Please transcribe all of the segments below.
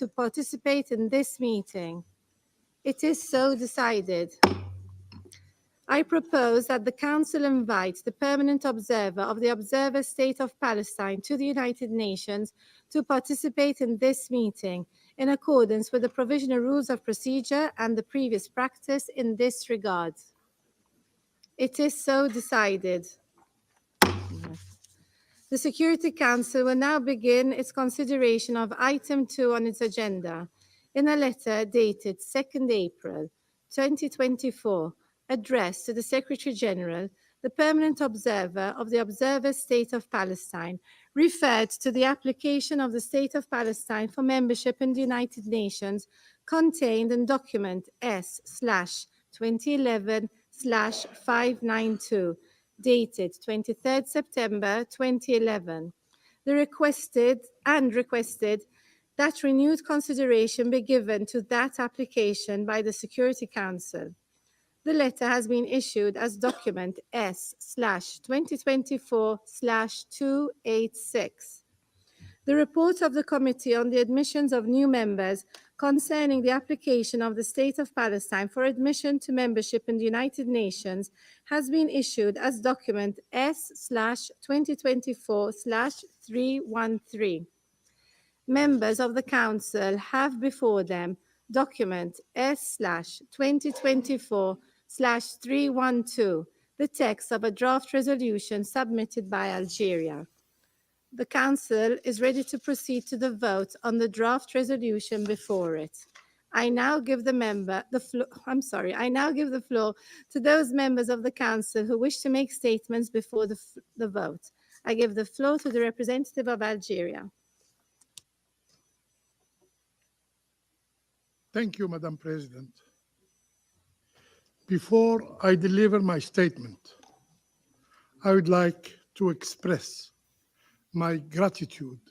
to participate in this meeting? It is so decided. I propose that the Council invite the permanent observer of the Observer State of Palestine to the United Nations to participate in this meeting in accordance with the provisional rules of procedure and the previous practice in this regard. It is so decided. The Security Council will now begin its consideration of item 2 on its agenda. In a letter dated 2nd April 2024, addressed to the Secretary General, the permanent observer of the Observer State of Palestine referred to the application of the State of Palestine for membership in the United Nations contained in document S/2011/592, dated 23rd September 2011. They requested that renewed consideration be given to that application by the Security Council. The letter has been issued as document S/2024/286. The report of the Committee on the Admissions of New Members concerning the application of the State of Palestine for admission to membership in the United Nations has been issued as document S/2024/313. Members of the Council have before them document S/2024/312, the text of a draft resolution submitted by Algeria. The Council is ready to proceed to the vote on the draft resolution before it. I now give the floor to those members of the Council who wish to make statements before the vote. I give the floor to the representative of Algeria. Thank you, Madam President. Before I deliver my statement, I would like to express my gratitude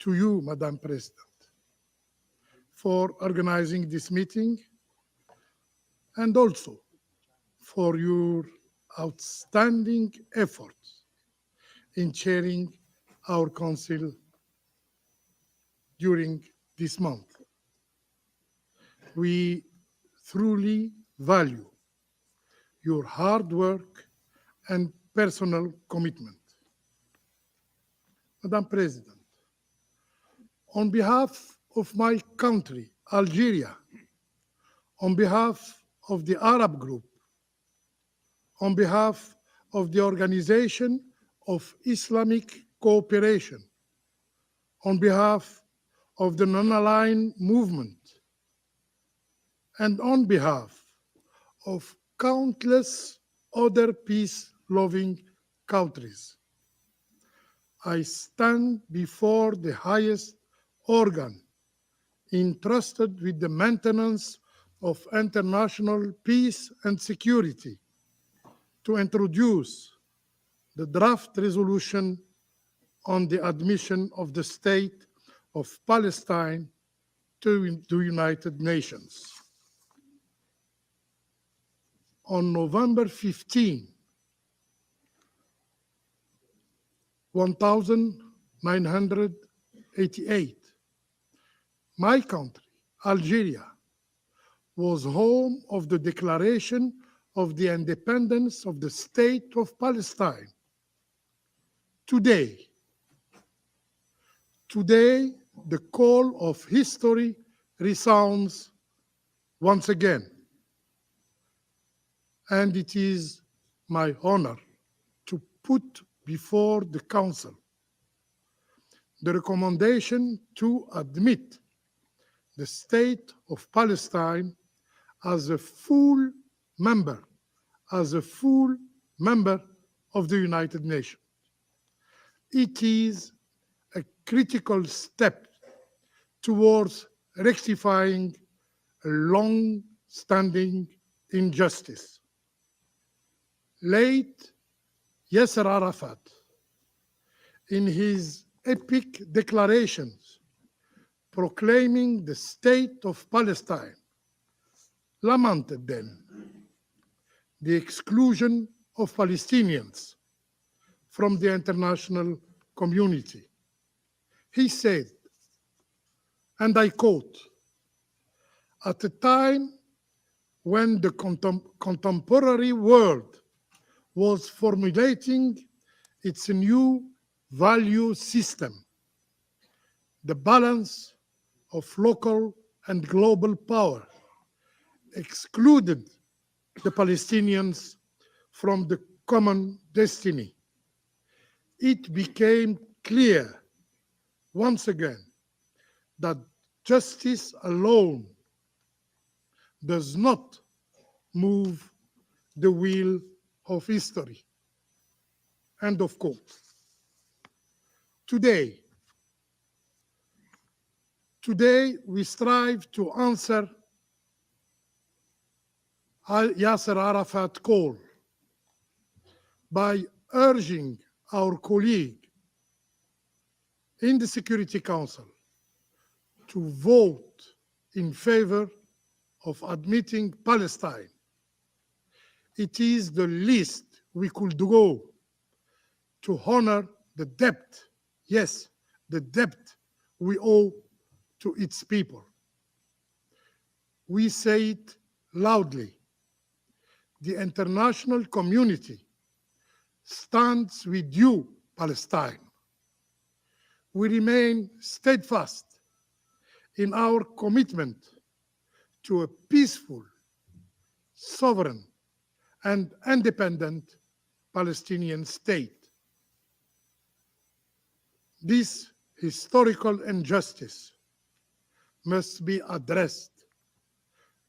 to you, Madam President, for organizing this meeting and also for your outstanding efforts in chairing our Council during this month. We truly value your hard work and personal commitment. Madam President, on behalf of my country, Algeria, on behalf of the Arab Group, on behalf of the Organization of Islamic Cooperation, on behalf of the Non-Aligned Movement, and on behalf of countless other peace-loving countries, I stand before the highest organ entrusted with the maintenance of international peace and security to introduce the draft resolution on the admission of the State of Palestine to the United Nations. On November 15, 1988, my country, Algeria, was home of the declaration of the independence of the State of Palestine. Today, the call of history resounds once again, and it is my honor to put before the Council the recommendation to admit the State of Palestine as a full member of the United Nations. It is a critical step towards rectifying a long-standing injustice. Late Yasser Arafat, in his epic declarations proclaiming the State of Palestine, lamented then the exclusion of Palestinians from the international community. He said, And I quote, "At a time when the contemporary world was formulating its new value system, the balance of local and global power excluded the Palestinians from the common destiny. It became clear once again that justice alone does not move the wheel of history." End of quote. Today we strive to answer Yasser Arafat's call by urging our colleague in the Security Council to vote in favor of admitting Palestine. It is the least we could do to honor the debt, yes, the debt we owe to its people. We say it loudly. The international community stands with you, Palestine. We remain steadfast in our commitment to a peaceful, sovereign, and independent Palestinian state. This historical injustice must be addressed.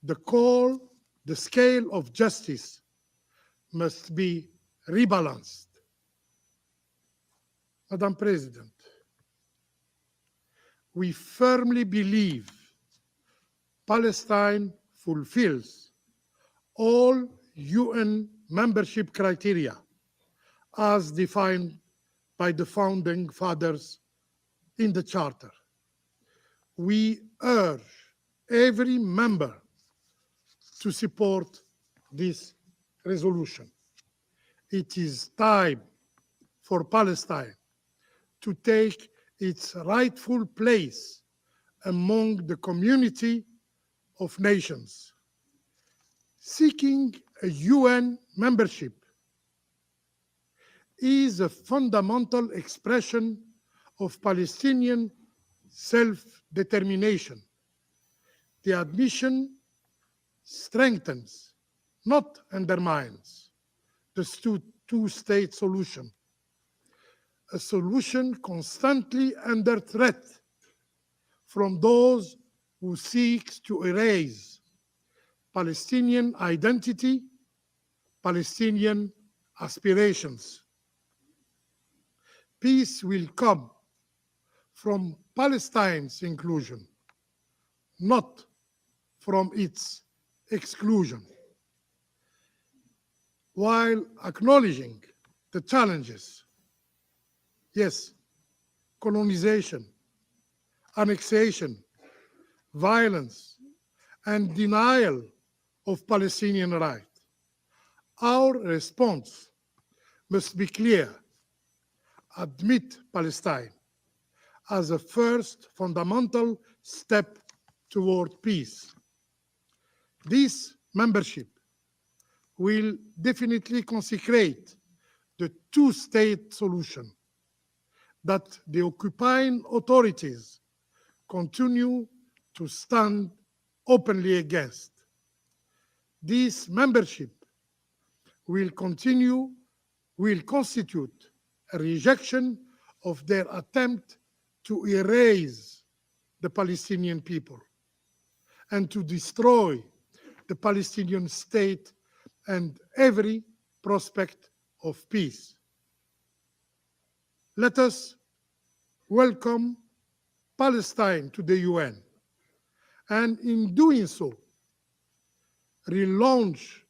The scale of justice must be rebalanced. Madam President, we firmly believe Palestine fulfills all UN membership criteria as defined by the founding fathers in the Charter. We urge every member to support this resolution. It is time for Palestine to take its rightful place among the community of nations. Seeking a UN membership is a fundamental expression of Palestinian self-determination. The admission strengthens, not undermines, the two-state solution, a solution constantly under threat from those who seek to erase Palestinian identity, Palestinian aspirations. Peace will come from Palestine's inclusion, not from its exclusion. While acknowledging the challenges, yes, colonization, annexation, violence, and denial of Palestinian rights, our response must be clear. Admit Palestine as a first fundamental step toward peace. This membership will definitely consecrate the two-state solution that the occupying authorities continue to stand openly against. This membership will constitute a rejection of their attempt to erase the Palestinian people and to destroy the Palestinian state and every prospect of peace. Let us welcome Palestine to the UN, and in doing so, relaunch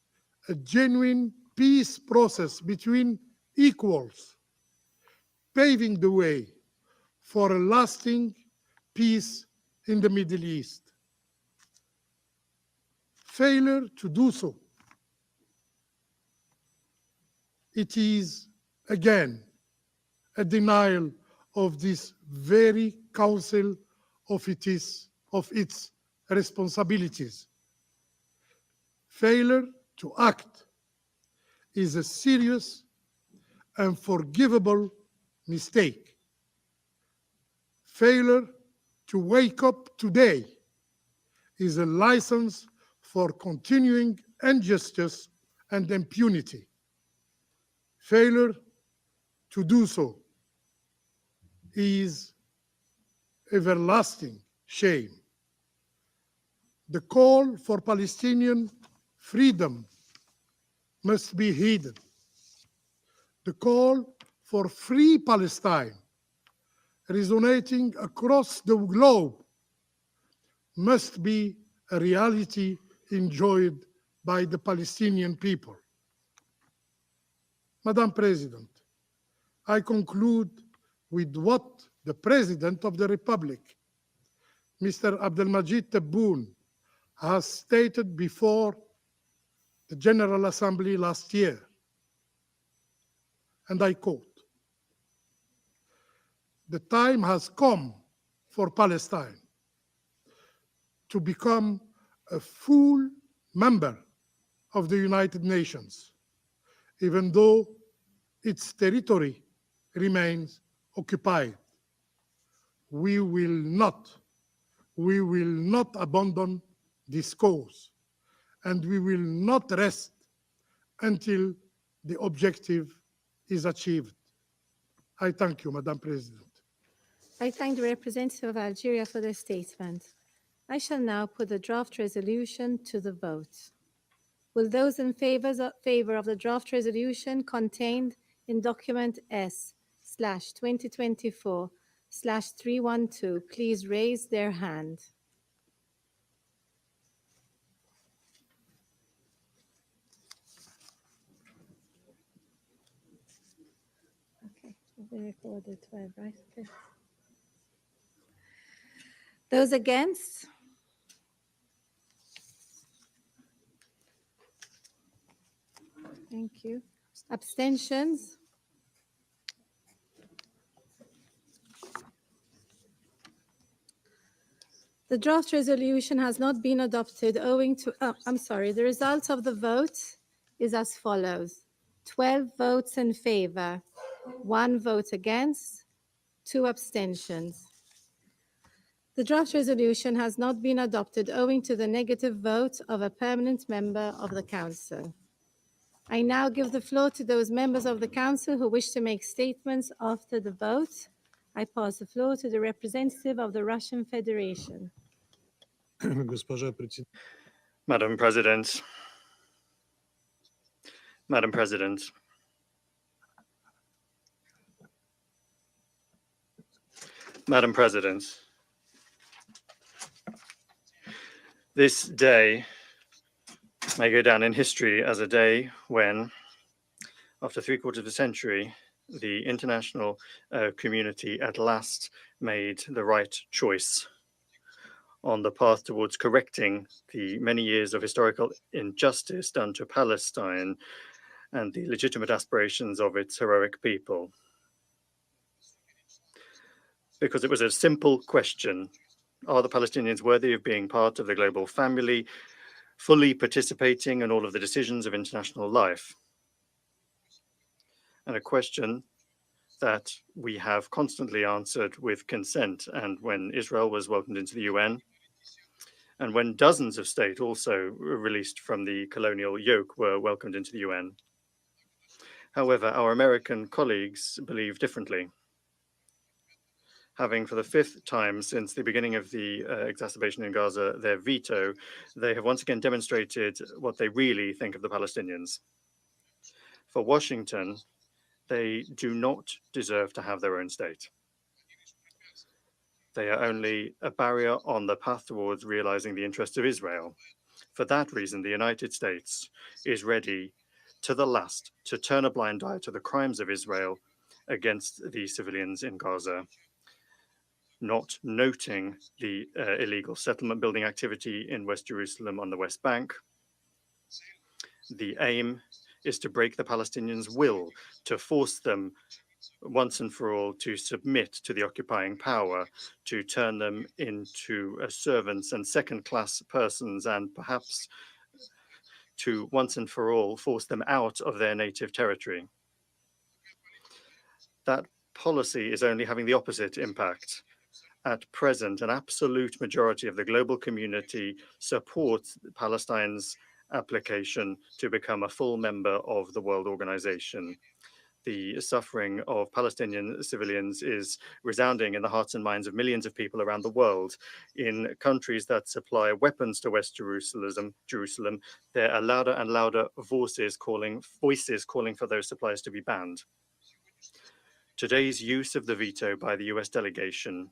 a genuine peace process between equals, paving the way for a lasting peace in the Middle East. Failure to do so, it is again a denial of this very Council of its of its responsibilities. Failure to act is a serious and forgivable mistake. Failure to wake up today is a license for continuing injustice and impunity. Failure to do so is everlasting shame. The call for Palestinian freedom must be heeded. The call for free Palestine, resonating across the globe, must be a reality enjoyed by the Palestinian people. Madam President, I conclude with what the President of the Republic, Mr. Abdelmajid Tebboune, has stated before the General Assembly last year, and I quote, "The time has come for Palestine to become a full member of the United Nations, even though its territory remains occupied. We will not abandon this cause, and we will not rest until the objective is achieved." I thank you, Madam President. I thank the representative of Algeria for their statement. I shall now put the draft resolution to the vote. Will those in favor of the draft resolution contained in document S/2024/312 please raise their hand? Okay, we recorded 12, right? Okay. Those against? Thank you. Abstentions? The draft resolution has not been adopted owing to, the result of the vote is as follows. 12 votes in favor, 1 vote against, 2 abstentions. The draft resolution has not been adopted owing to the negative vote of a permanent member of the Council. I now give the floor to those members of the Council who wish to make statements after the vote. I pass the floor to the representative of the Russian Federation. Madam President, Madam President, Madam President, this day may go down in history as a day when, after 3/4 of a century, the international community at last made the right choice on the path towards correcting the many years of historical injustice done to Palestine and the legitimate aspirations of its heroic people. Because it was a simple question: are the Palestinians worthy of being part of the global family, fully participating in all of the decisions of international life? And a question that we have constantly answered with consent. And when Israel was welcomed into the UN, and when dozens of states also released from the colonial yoke were welcomed into the UN. However, our American colleagues believe differently. Having for the 5th time since the beginning of the exacerbation in Gaza their veto, they have once again demonstrated what they really think of the Palestinians. For Washington, they do not deserve to have their own state. They are only a barrier on the path towards realizing the interests of Israel. For that reason, the United States is ready to the last to turn a blind eye to the crimes of Israel against the civilians in Gaza, not noting the illegal settlement building activity in West Jerusalem on the West Bank. The aim is to break the Palestinians' will, to force them once and for all to submit to the occupying power, to turn them into servants and second-class persons, and perhaps to once and for all force them out of their native territory. That policy is only having the opposite impact. At present, an absolute majority of the global community supports Palestine's application to become a full member of the World Organization. The suffering of Palestinian civilians is resounding in the hearts and minds of millions of people around the world. In countries that supply weapons to West Jerusalem, there are louder and louder voices calling for those supplies to be banned. Today's use of the veto by the US delegation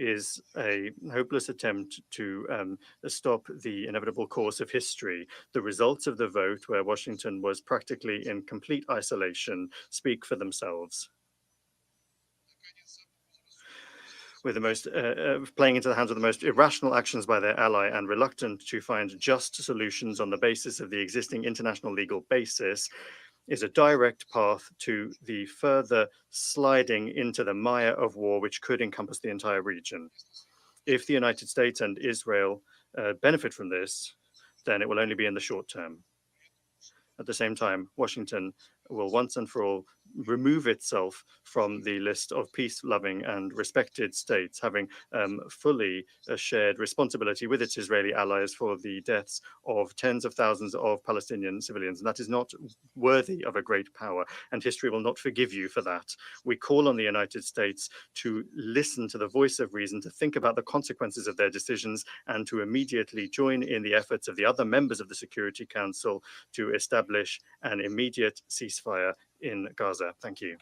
is a hopeless attempt to stop the inevitable course of history. The results of the vote, where Washington was practically in complete isolation, speak for themselves. With the most playing into the hands of the most irrational actions by their ally and reluctant to find just solutions on the basis of the existing international legal basis, is a direct path to the further sliding into the mire of war, which could encompass the entire region. If the United States and Israel benefit from this, then it will only be in the short term. At the same time, Washington will once and for all remove itself from the list of peace-loving and respected states, having fully shared responsibility with its Israeli allies for the deaths of tens of thousands of Palestinian civilians. And that is not worthy of a great power, and history will not forgive you for that. We call on the United States to listen to the voice of reason, to think about the consequences of their decisions, and to immediately join in the efforts of the other members of the Security Council to establish an immediate ceasefire in Gaza. Thank you.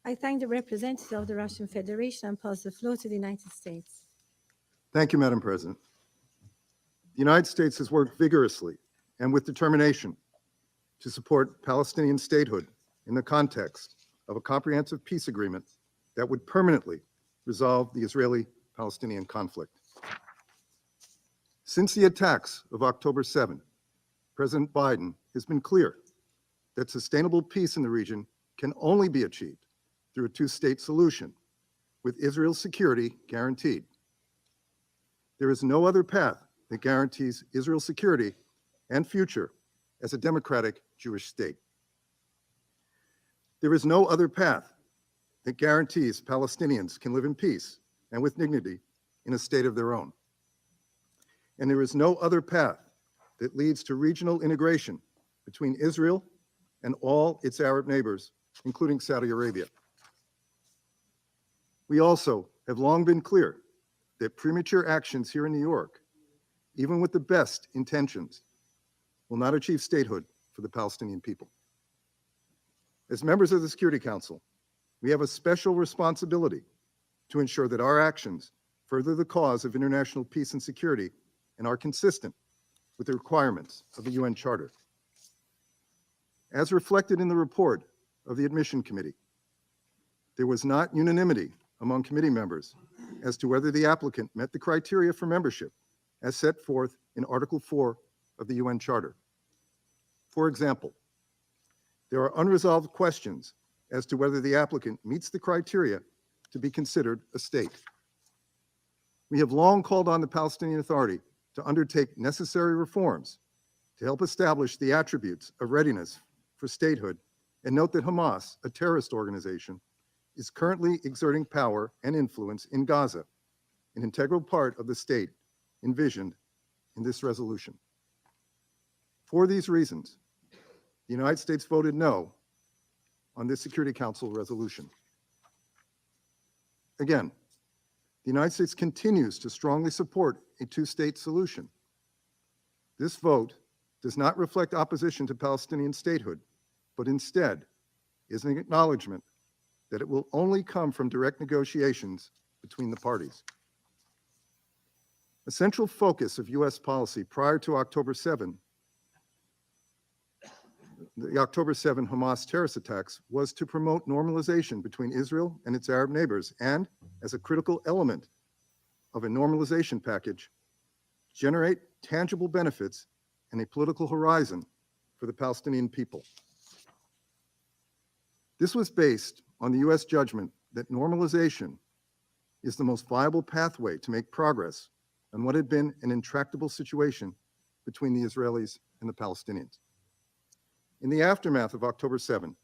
I thank the representative of the Russian Federation and pass the floor to the United States. Thank you, Madam President. The United States has worked vigorously and with determination to support Palestinian statehood in the context of a comprehensive peace agreement that would permanently resolve the Israeli-Palestinian conflict. Since the attacks of October 7, President Biden has been clear that sustainable peace in the region can only be achieved through a two-state solution, with Israel's security guaranteed. There is no other path that guarantees Israel's security and future as a democratic Jewish state. There is no other path that guarantees Palestinians can live in peace and with dignity in a state of their own. And there is no other path that leads to regional integration between Israel and all its Arab neighbors, including Saudi Arabia. We also have long been clear that premature actions here in New York, even with the best intentions, will not achieve statehood for the Palestinian people. As members of the Security Council, we have a special responsibility to ensure that our actions further the cause of international peace and security and are consistent with the requirements of the UN Charter. As reflected in the report of the Admission Committee, there was not unanimity among committee members as to whether the applicant met the criteria for membership as set forth in Article 4 of the UN Charter. For example, there are unresolved questions as to whether the applicant meets the criteria to be considered a state. We have long called on the Palestinian Authority to undertake necessary reforms to help establish the attributes of readiness for statehood, and note that Hamas, a terrorist organization, is currently exerting power and influence in Gaza, an integral part of the state envisioned in this resolution. For these reasons, the United States voted no on this Security Council resolution. Again, the United States continues to strongly support a two-state solution. This vote does not reflect opposition to Palestinian statehood, but instead is an acknowledgement that it will only come from direct negotiations between the parties. A central focus of US policy prior to October 7, the October 7 Hamas terrorist attacks, was to promote normalization between Israel and its Arab neighbors, and as a critical element of a normalization package, generate tangible benefits and a political horizon for the Palestinian people. This was based on the US judgment that normalization is the most viable pathway to make progress on what had been an intractable situation between the Israelis and the Palestinians. In the aftermath of October 7,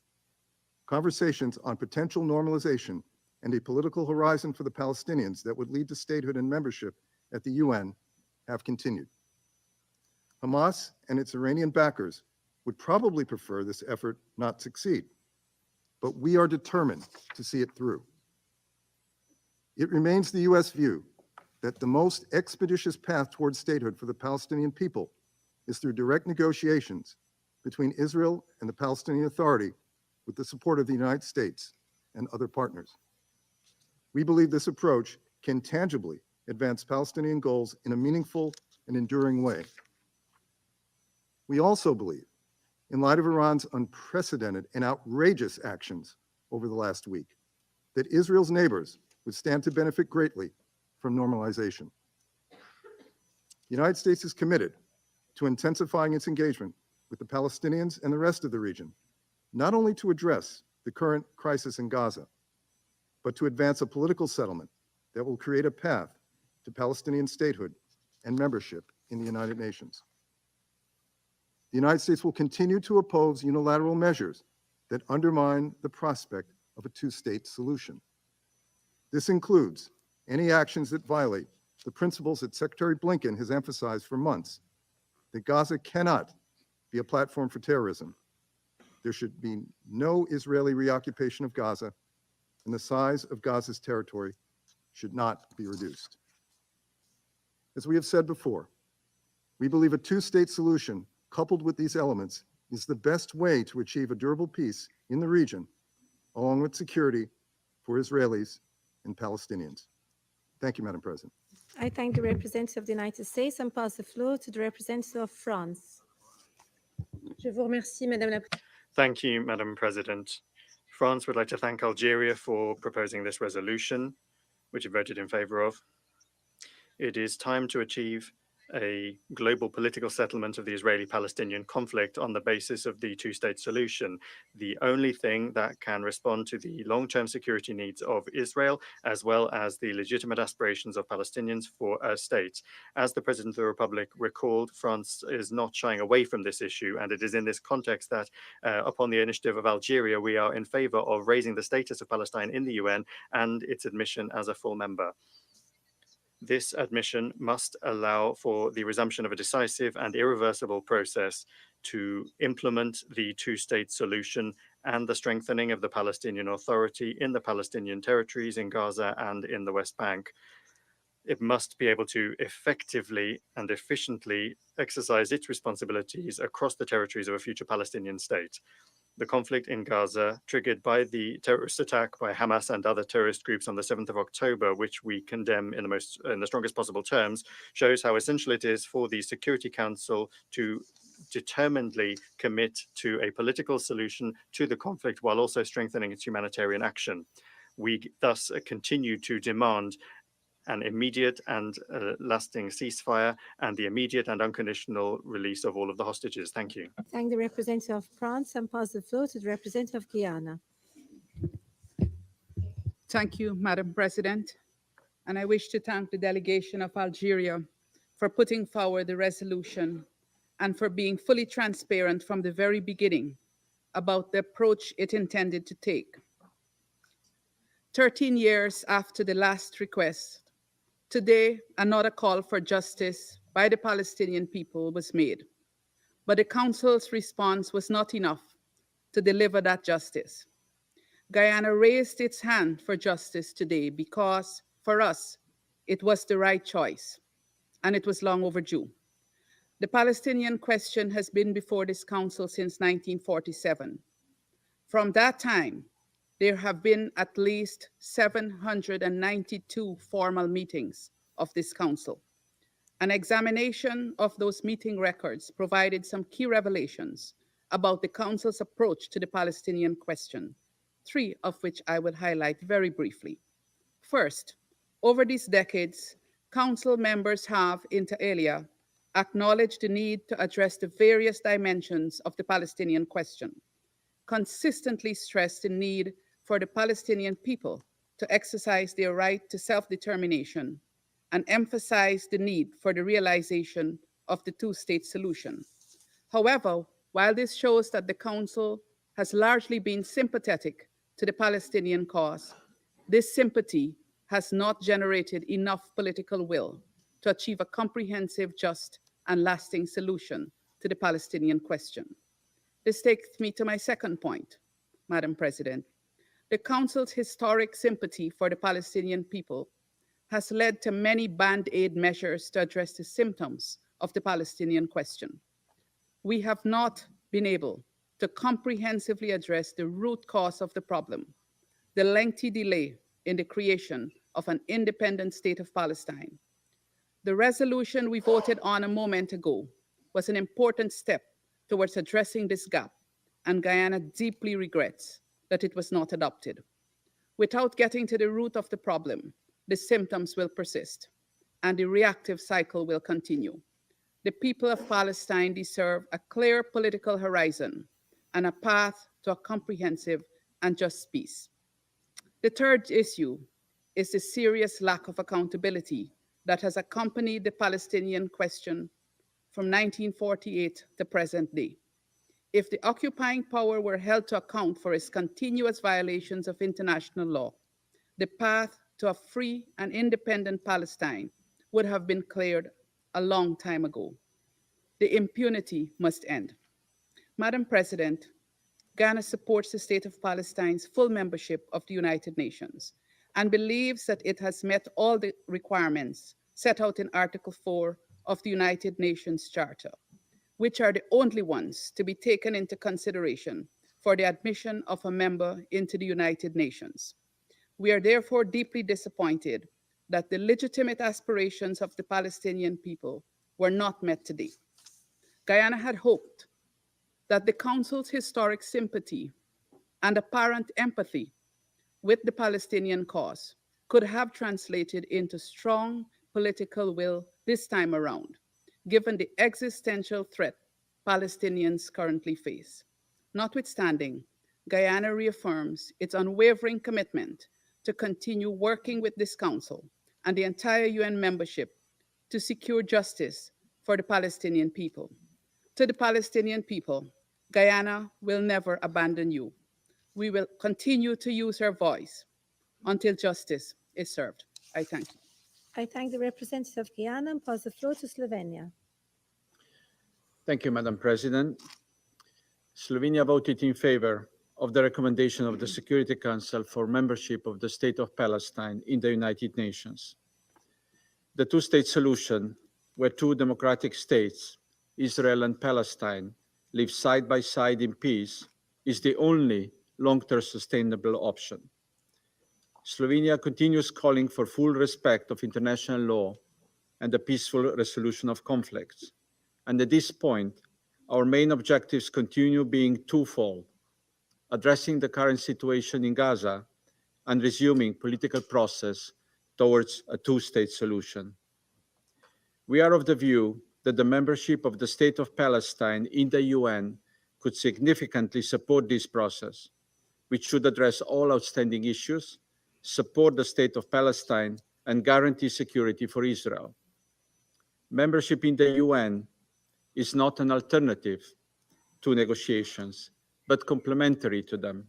conversations on potential normalization and a political horizon for the Palestinians that would lead to statehood and membership at the UN have continued. Hamas and its Iranian backers would probably prefer this effort not succeed, but we are determined to see it through. It remains the US view that the most expeditious path towards statehood for the Palestinian people is through direct negotiations between Israel and the Palestinian Authority with the support of the United States and other partners. We believe this approach can tangibly advance Palestinian goals in a meaningful and enduring way. We also believe, in light of Iran's unprecedented and outrageous actions over the last week, that Israel's neighbors would stand to benefit greatly from normalization. The United States is committed to intensifying its engagement with the Palestinians and the rest of the region, not only to address the current crisis in Gaza, but to advance a political settlement that will create a path to Palestinian statehood and membership in the United Nations. The United States will continue to oppose unilateral measures that undermine the prospect of a two-state solution. This includes any actions that violate the principles that Secretary Blinken has emphasized for months, that Gaza cannot be a platform for terrorism. There should be no Israeli reoccupation of Gaza, and the size of Gaza's territory should not be reduced. As we have said before, we believe a two-state solution coupled with these elements is the best way to achieve a durable peace in the region, along with security for Israelis and Palestinians. Thank you, Madam President. I thank the representative of the United States and pass the floor to the representative of France. Je vous remercie, Madame la Thank you, Madam President. France would like to thank Algeria for proposing this resolution, which it voted in favor of. It is time to achieve a global political settlement of the Israeli-Palestinian conflict on the basis of the two-state solution, the only thing that can respond to the long-term security needs of Israel, as well as the legitimate aspirations of Palestinians for a state. As the President of the Republic recalled, France is not shying away from this issue, and it is in this context that, upon the initiative of Algeria, we are in favor of raising the status of Palestine in the UN and its admission as a full member. This admission must allow for the resumption of a decisive and irreversible process to implement the two-state solution and the strengthening of the Palestinian Authority in the Palestinian territories in Gaza and in the West Bank. It must be able to effectively and efficiently exercise its responsibilities across the territories of a future Palestinian state. The conflict in Gaza, triggered by the terrorist attack by Hamas and other terrorist groups on the 7th of October, which we condemn in the strongest possible terms, shows how essential it is for the Security Council to determinedly commit to a political solution to the conflict while also strengthening its humanitarian action. We thus continue to demand an immediate and lasting ceasefire and the immediate and unconditional release of all of the hostages. Thank you. Thank the representative of France and pass the floor to the representative of Guyana. Thank you, Madam President. And I wish to thank the delegation of Algeria for putting forward the resolution and for being fully transparent from the very beginning about the approach it intended to take. 13 years after the last request, today, another call for justice by the Palestinian people was made, but the Council's response was not enough to deliver that justice. Guyana raised its hand for justice today because, for us, it was the right choice, and it was long overdue. The Palestinian question has been before this Council since 1947. From that time, there have been at least 792 formal meetings of this Council. An examination of those meeting records provided some key revelations about the Council's approach to the Palestinian question, 3 of which I will highlight very briefly. First, over these decades, Council members have, inter alia, acknowledged the need to address the various dimensions of the Palestinian question, consistently stressed the need for the Palestinian people to exercise their right to self-determination and emphasized the need for the realization of the two-state solution. However, while this shows that the Council has largely been sympathetic to the Palestinian cause, this sympathy has not generated enough political will to achieve a comprehensive, just, and lasting solution to the Palestinian question. This takes me to my second point, Madam President. The Council's historic sympathy for the Palestinian people has led to many band-aid measures to address the symptoms of the Palestinian question. We have not been able to comprehensively address the root cause of the problem, the lengthy delay in the creation of an independent state of Palestine. The resolution we voted on a moment ago was an important step towards addressing this gap, and Guyana deeply regrets that it was not adopted. Without getting to the root of the problem, the symptoms will persist and the reactive cycle will continue. The people of Palestine deserve a clear political horizon and a path to a comprehensive and just peace. The third issue is the serious lack of accountability that has accompanied the Palestinian question from 1948 to present day. If the occupying power were held to account for its continuous violations of international law, the path to a free and independent Palestine would have been cleared a long time ago. The impunity must end. Madam President, Ghana supports the State of Palestine's full membership of the United Nations and believes that it has met all the requirements set out in Article 4 of the United Nations Charter, which are the only ones to be taken into consideration for the admission of a member into the United Nations. We are therefore deeply disappointed that the legitimate aspirations of the Palestinian people were not met today. Guyana had hoped that the Council's historic sympathy and apparent empathy with the Palestinian cause could have translated into strong political will this time around, given the existential threat Palestinians currently face. Notwithstanding, Guyana reaffirms its unwavering commitment to continue working with this Council and the entire UN membership to secure justice for the Palestinian people. To the Palestinian people, Guyana will never abandon you. We will continue to use our voice until justice is served. I thank you. I thank the representative of Guyana and pass the floor to Slovenia. Thank you, Madam President. Slovenia voted in favor of the recommendation of the Security Council for membership of the State of Palestine in the United Nations. The two-state solution, where two democratic states, Israel and Palestine, live side by side in peace, is the only long-term sustainable option. Slovenia continues calling for full respect of international law and the peaceful resolution of conflicts. And at this point, our main objectives continue being twofold: addressing the current situation in Gaza and resuming political process towards a two-state solution. We are of the view that the membership of the State of Palestine in the UN could significantly support this process, which should address all outstanding issues, support the State of Palestine, and guarantee security for Israel. Membership in the UN is not an alternative to negotiations, but complementary to them.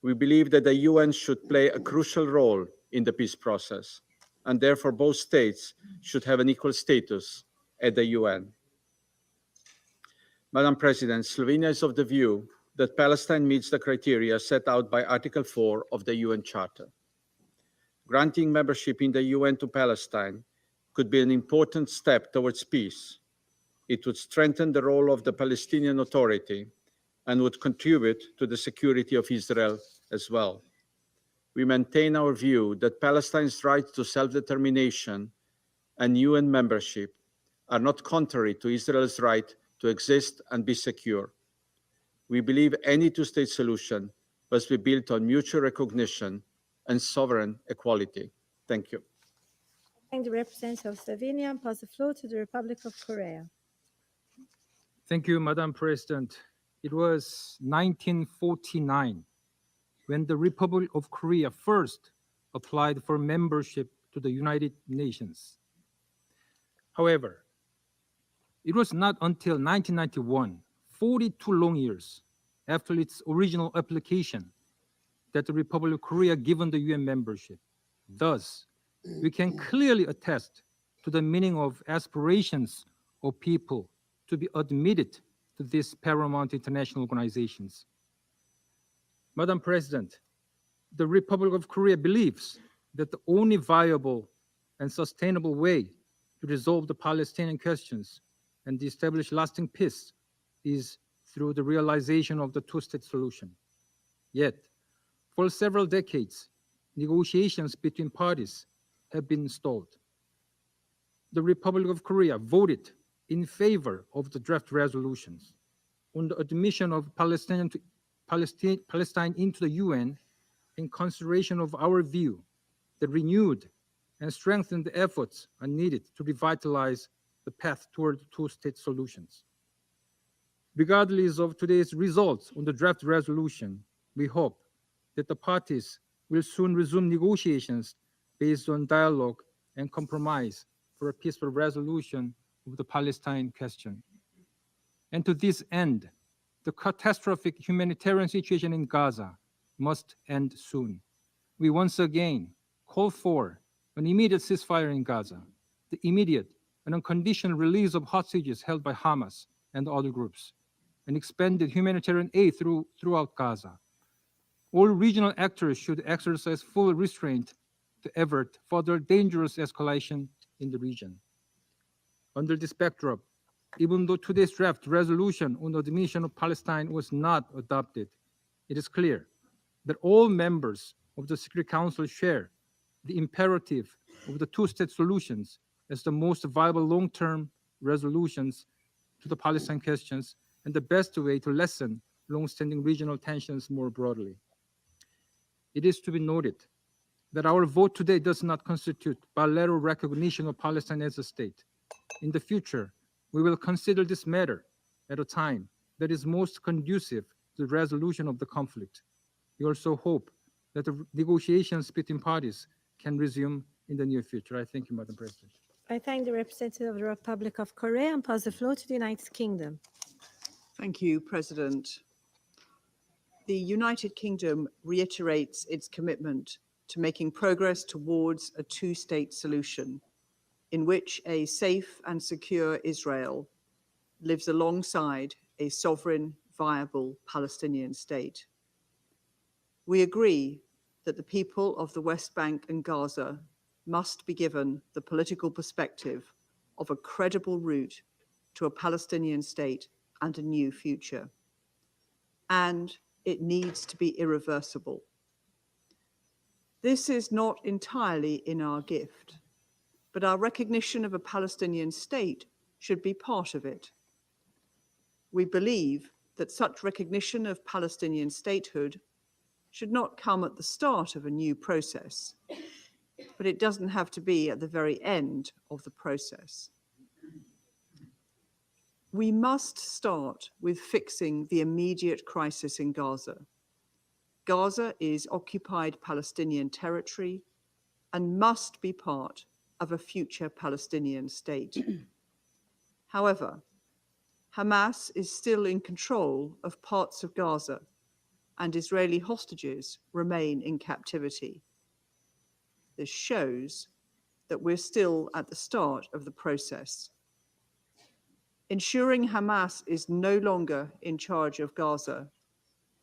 We believe that the UN should play a crucial role in the peace process, and therefore both states should have an equal status at the UN. Madam President, Slovenia is of the view that Palestine meets the criteria set out by Article 4 of the UN Charter. Granting membership in the UN to Palestine could be an important step towards peace. It would strengthen the role of the Palestinian Authority and would contribute to the security of Israel as well. We maintain our view that Palestine's right to self-determination and UN membership are not contrary to Israel's right to exist and be secure. We believe any two-state solution must be built on mutual recognition and sovereign equality. Thank you. I thank the representative of Slovenia and pass the floor to the Republic of Korea. Thank you, Madam President. It was 1949 when the Republic of Korea first applied for membership to the United Nations. However, it was not until 1991, 42 long years after its original application, that the Republic of Korea given the UN membership. Thus, we can clearly attest to the meaning of aspirations of people to be admitted to these paramount international organizations. Madam President, the Republic of Korea believes that the only viable and sustainable way to resolve the Palestinian questions and to establish lasting peace is through the realization of the two-state solution. Yet, for several decades, negotiations between parties have been stalled. The Republic of Korea voted in favor of the draft resolutions on the admission of Palestine into the UN in consideration of our view that renewed and strengthened efforts are needed to revitalize the path toward two-state solutions. Regardless of today's results on the draft resolution, we hope that the parties will soon resume negotiations based on dialogue and compromise for a peaceful resolution of the Palestine question. And to this end, the catastrophic humanitarian situation in Gaza must end soon. We once again call for an immediate ceasefire in Gaza, the immediate and unconditional release of hostages held by Hamas and other groups, and expanded humanitarian aid throughout Gaza. All regional actors should exercise full restraint to avert further dangerous escalation in the region. Under this backdrop, even though today's draft resolution on the admission of Palestine was not adopted, it is clear that all members of the Security Council share the imperative of the two-state solutions as the most viable long-term resolutions to the Palestine questions and the best way to lessen long-standing regional tensions more broadly. It is to be noted that our vote today does not constitute bilateral recognition of Palestine as a state. In the future, we will consider this matter at a time that is most conducive to the resolution of the conflict. We also hope that the negotiations between parties can resume in the near future. I thank you, Madam President. I thank the representative of the Republic of Korea and pass the floor to the United Kingdom. Thank you, President. The United Kingdom reiterates its commitment to making progress towards a two-state solution in which a safe and secure Israel lives alongside a sovereign, viable Palestinian state. We agree that the people of the West Bank and Gaza must be given the political perspective of a credible route to a Palestinian state and a new future. And it needs to be irreversible. This is not entirely in our gift, but our recognition of a Palestinian state should be part of it. We believe that such recognition of Palestinian statehood should not come at the start of a new process, but it doesn't have to be at the very end of the process. We must start with fixing the immediate crisis in Gaza. Gaza is occupied Palestinian territory and must be part of a future Palestinian state. However, Hamas is still in control of parts of Gaza, and Israeli hostages remain in captivity. This shows that we're still at the start of the process. Ensuring Hamas is no longer in charge of Gaza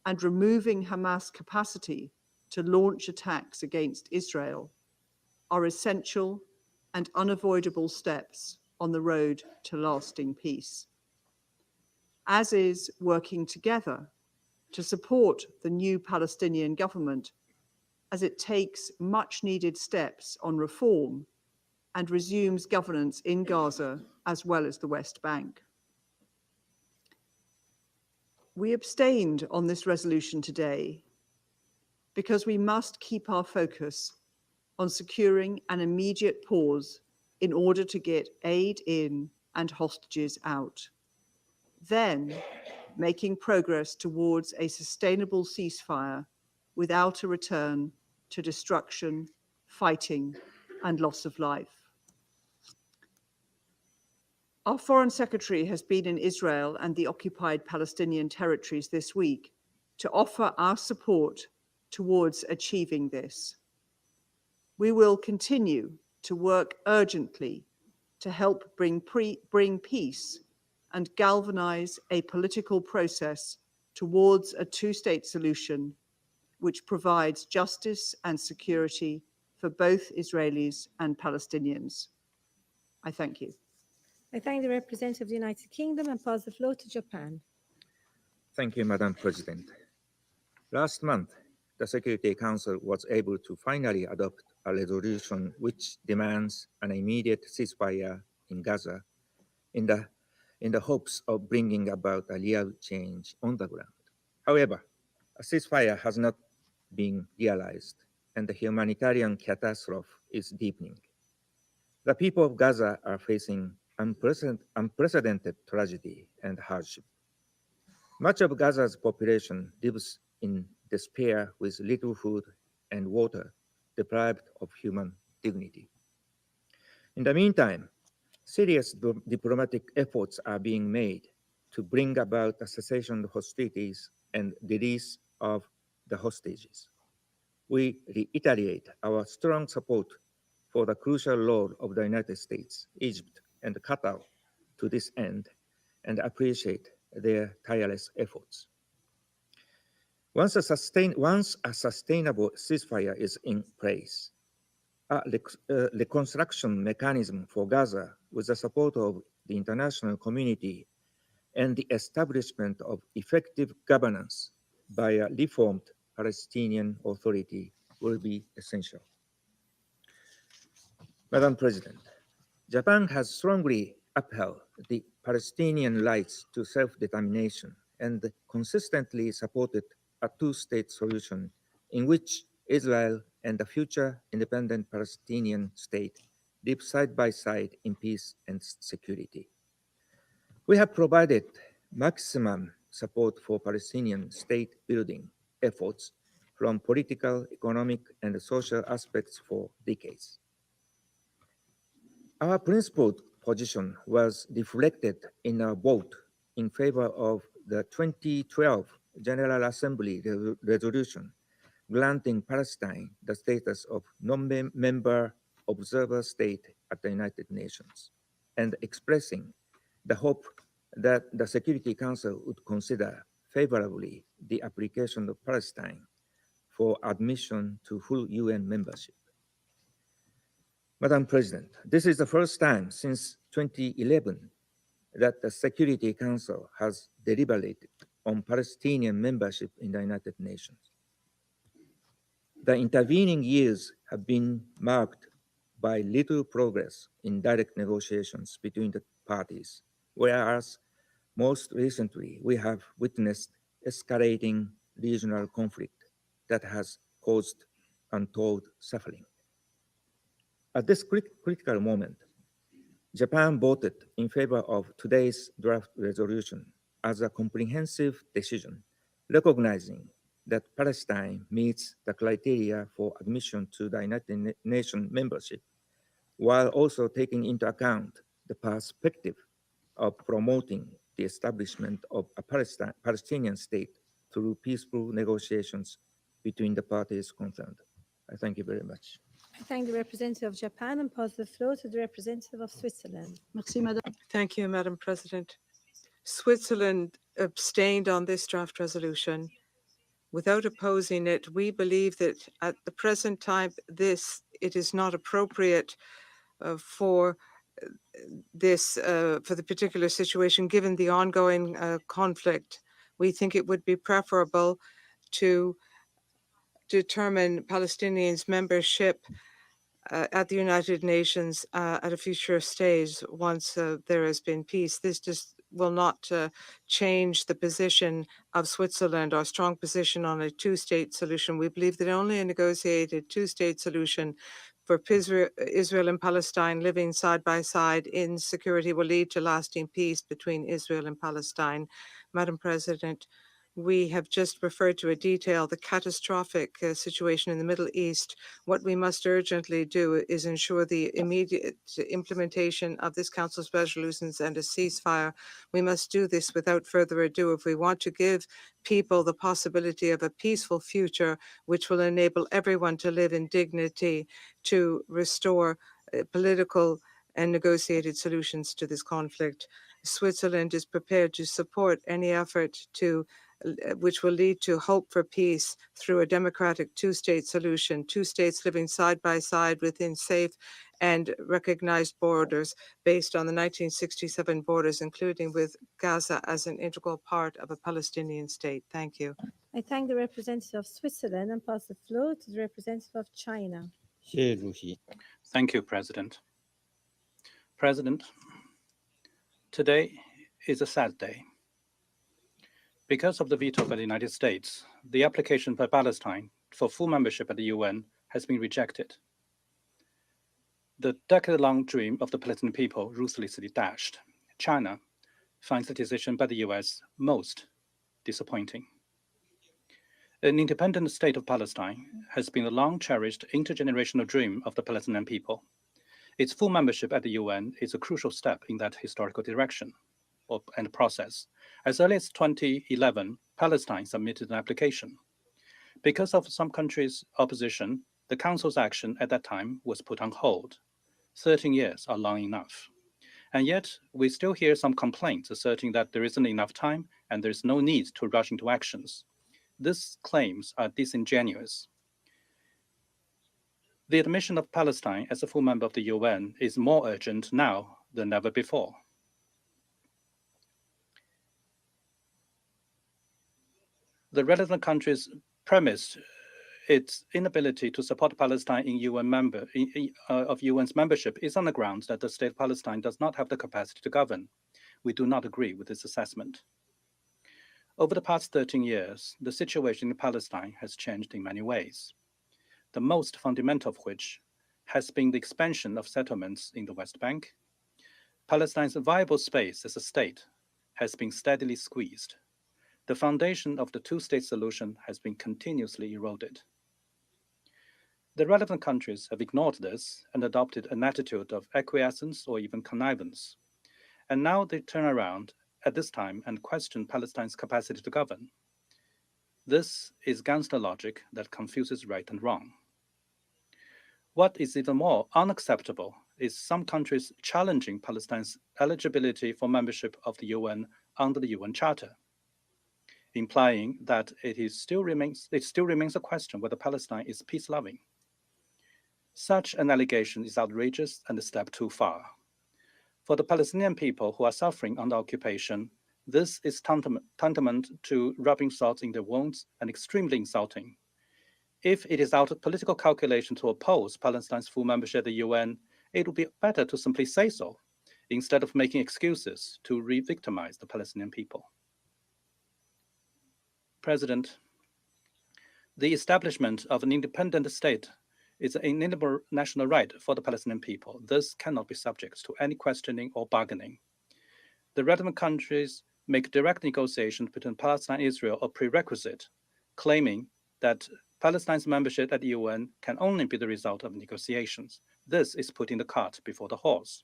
and removing Hamas' capacity to launch attacks against Israel are essential and unavoidable steps on the road to lasting peace, as is working together to support the new Palestinian government as it takes much-needed steps on reform and resumes governance in Gaza as well as the West Bank. We abstained on this resolution today because we must keep our focus on securing an immediate pause in order to get aid in and hostages out. Then making progress towards a sustainable ceasefire without a return to destruction, fighting, and loss of life. Our Foreign Secretary has been in Israel and the occupied Palestinian territories this week to offer our support towards achieving this. We will continue to work urgently to help bring peace and galvanize a political process towards a two-state solution which provides justice and security for both Israelis and Palestinians. I thank you. I thank the representative of the United Kingdom and pass the floor to Japan. Thank you, Madam President. Last month, the Security Council was able to finally adopt a resolution which demands an immediate ceasefire in Gaza in the hopes of bringing about a real change on the ground. However, a ceasefire has not been realized, and the humanitarian catastrophe is deepening. The people of Gaza are facing unprecedented tragedy and hardship. Much of Gaza's population lives in despair with little food and water, deprived of human dignity. In the meantime, serious diplomatic efforts are being made to bring about a cessation of hostilities and release of the hostages. We reiterate our strong support for the crucial role of the United States, Egypt, and Qatar to this end, and appreciate their tireless efforts. Once a sustainable ceasefire is in place, a reconstruction mechanism for Gaza with the support of the international community and the establishment of effective governance by a reformed Palestinian Authority will be essential. Madam President, Japan has strongly upheld the Palestinian rights to self-determination and consistently supported a two-state solution in which Israel and the future independent Palestinian state live side by side in peace and security. We have provided maximum support for Palestinian state building efforts from political, economic, and social aspects for decades. Our principled position was reflected in our vote in favor of the 2012 General Assembly resolution granting Palestine the status of non-member observer state at the United Nations, and expressing the hope that the Security Council would consider favorably the application of Palestine for admission to full UN membership. Madam President, this is the first time since 2011 that the Security Council has deliberated on Palestinian membership in the United Nations. The intervening years have been marked by little progress in direct negotiations between the parties, whereas most recently we have witnessed escalating regional conflict that has caused untold suffering. At this critical moment, Japan voted in favor of today's draft resolution as a comprehensive decision, recognizing that Palestine meets the criteria for admission to the United Nations membership, while also taking into account the perspective of promoting the establishment of a Palestinian state through peaceful negotiations between the parties concerned. I thank you very much. I thank the representative of Japan and pass the floor to the representative of Switzerland. Merci, Madame. Thank you, Madam President. Switzerland abstained on this draft resolution. Without opposing it, we believe that at the present time, it is not appropriate for the particular situation, given the ongoing conflict. We think it would be preferable to determine Palestinians' membership at the United Nations at a future stage once there has been peace. This just will not change the position of Switzerland, our strong position on a two-state solution. We believe that only a negotiated two-state solution for Israel and Palestine living side by side in security will lead to lasting peace between Israel and Palestine. Madam President, we have just referred to a detail, the catastrophic situation in the Middle East. What we must urgently do is ensure the immediate implementation of this Council's resolutions and a ceasefire. We must do this without further ado if we want to give people the possibility of a peaceful future, which will enable everyone to live in dignity, to restore political and negotiated solutions to this conflict. Switzerland is prepared to support any effort which will lead to hope for peace through a democratic two-state solution, two states living side by side within safe and recognized borders based on the 1967 borders, including with Gaza as an integral part of a Palestinian state. Thank you. I thank the representative of Switzerland and pass the floor to the representative of China. Thank you, President. President, today is a sad day. Because of the veto by the United States, the application by Palestine for full membership at the UN has been rejected. The decade-long dream of the Palestinian people ruthlessly dashed. China finds the decision by the US most disappointing. An independent state of Palestine has been a long-cherished intergenerational dream of the Palestinian people. Its full membership at the UN is a crucial step in that historical direction and process. As early as 2011, Palestine submitted an application. Because of some countries' opposition, the Council's action at that time was put on hold. 13 years are long enough. And yet, we still hear some complaints asserting that there isn't enough time and there's no need to rush into actions. These claims are disingenuous. The admission of Palestine as a full member of the UN is more urgent now than ever before. The relevant countries premised its inability to support Palestine in UN's membership is on the grounds that the state of Palestine does not have the capacity to govern. We do not agree with this assessment. Over the past 13 years, the situation in Palestine has changed in many ways, the most fundamental of which has been the expansion of settlements in the West Bank. Palestine's viable space as a state has been steadily squeezed. The foundation of the two-state solution has been continuously eroded. The relevant countries have ignored this and adopted an attitude of acquiescence or even connivance. And now they turn around at this time and question Palestine's capacity to govern. This is gangster logic that confuses right and wrong. What is even more unacceptable is some countries challenging Palestine's eligibility for membership of the UN under the UN Charter, implying that it still remains a question whether Palestine is peace-loving. Such an allegation is outrageous and a step too far. For the Palestinian people who are suffering under occupation, this is tantamount to rubbing salt in their wounds and extremely insulting. If it is out of political calculation to oppose Palestine's full membership at the UN, it would be better to simply say so, instead of making excuses to re-victimize the Palestinian people. President, the establishment of an independent state is an inalienable national right for the Palestinian people. This cannot be subject to any questioning or bargaining. The relevant countries make direct negotiations between Palestine and Israel a prerequisite, claiming that Palestine's membership at the UN can only be the result of negotiations. This is putting the cart before the horse.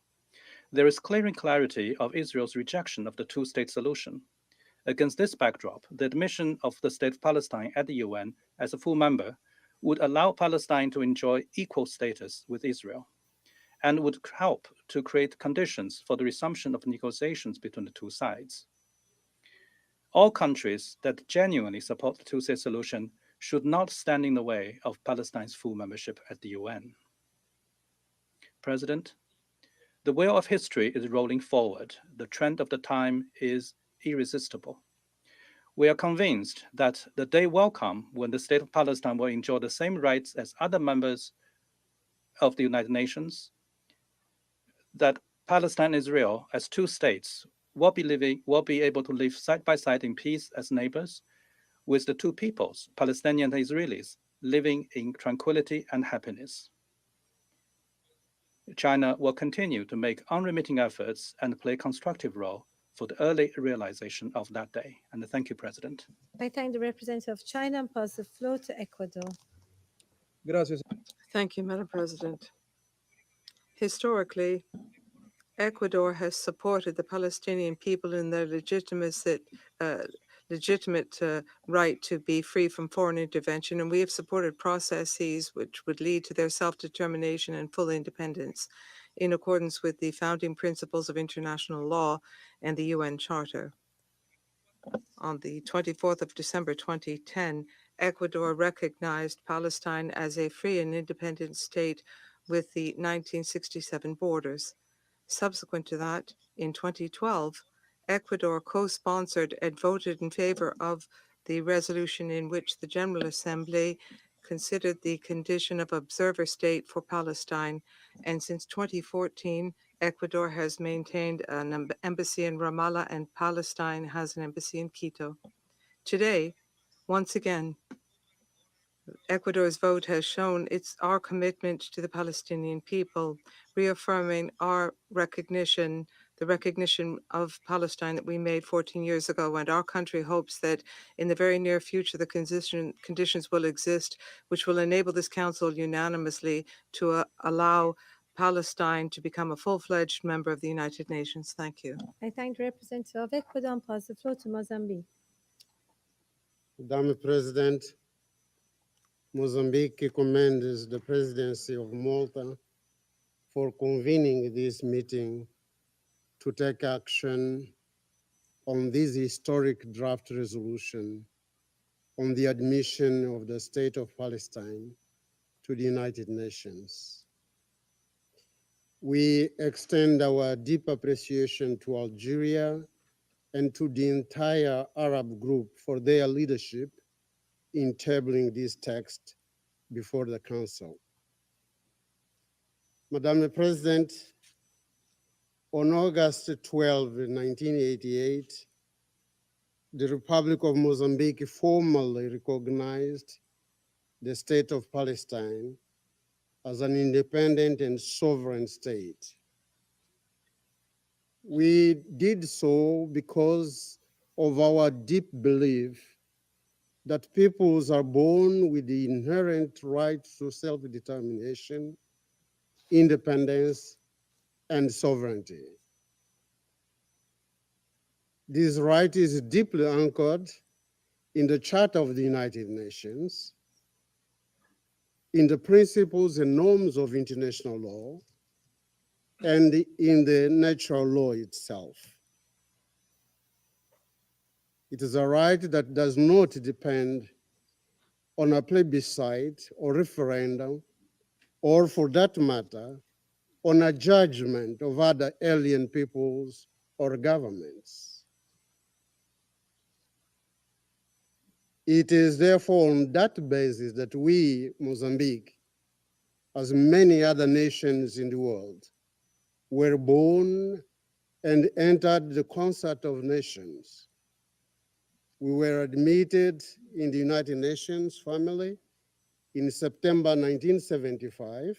There is clear clarity of Israel's rejection of the two-state solution. Against this backdrop, the admission of the state of Palestine at the UN as a full member would allow Palestine to enjoy equal status with Israel and would help to create conditions for the resumption of negotiations between the two sides. All countries that genuinely support the two-state solution should not stand in the way of Palestine's full membership at the UN. President, the wheel of history is rolling forward. The trend of the time is irresistible. We are convinced that the day will come when the state of Palestine will enjoy the same rights as other members of the United Nations, that Palestine and Israel as two states will be able to live side by side in peace as neighbors, with the two peoples, Palestinians and Israelis, living in tranquility and happiness. China will continue to make unremitting efforts and play a constructive role for the early realization of that day. And thank you, President. I thank the representative of China and pass the floor to Ecuador. Thank you, Madam President. Historically, Ecuador has supported the Palestinian people in their legitimate right to be free from foreign intervention, and we have supported processes which would lead to their self-determination and full independence in accordance with the founding principles of international law and the UN Charter. On the 24th of December 2010, Ecuador recognized Palestine as a free and independent state with the 1967 borders. Subsequent to that, in 2012, Ecuador co-sponsored and voted in favor of the resolution in which the General Assembly considered the condition of observer state for Palestine, and since 2014, Ecuador has maintained an embassy in Ramallah and Palestine has an embassy in Quito. Today, once again, Ecuador's vote has shown our commitment to the Palestinian people, reaffirming our recognition, the recognition of Palestine that we made 14 years ago. And our country hopes that in the very near future, the conditions will exist which will enable this council unanimously to allow Palestine to become a full-fledged member of the United Nations. Thank you. I thank the representative of Ecuador and pass the floor to Mozambique. Madam President, Mozambique commends the presidency of Malta for convening this meeting to take action on this historic draft resolution on the admission of the State of Palestine to the United Nations. We extend our deep appreciation to Algeria and to the entire Arab group for their leadership in tabling this text before the Council. Madam President, on August 12, 1988, the Republic of Mozambique formally recognized the State of Palestine as an independent and sovereign state. We did so because of our deep belief that peoples are born with the inherent right to self-determination, independence, and sovereignty. This right is deeply anchored in the Charter of the United Nations, in the principles and norms of international law, and in the natural law itself. It is a right that does not depend on a plebiscite or referendum, or for that matter, on a judgment of other alien peoples or governments. It is therefore on that basis that we, Mozambique, as many other nations in the world, were born and entered the concert of nations. We were admitted in the United Nations family in September 1975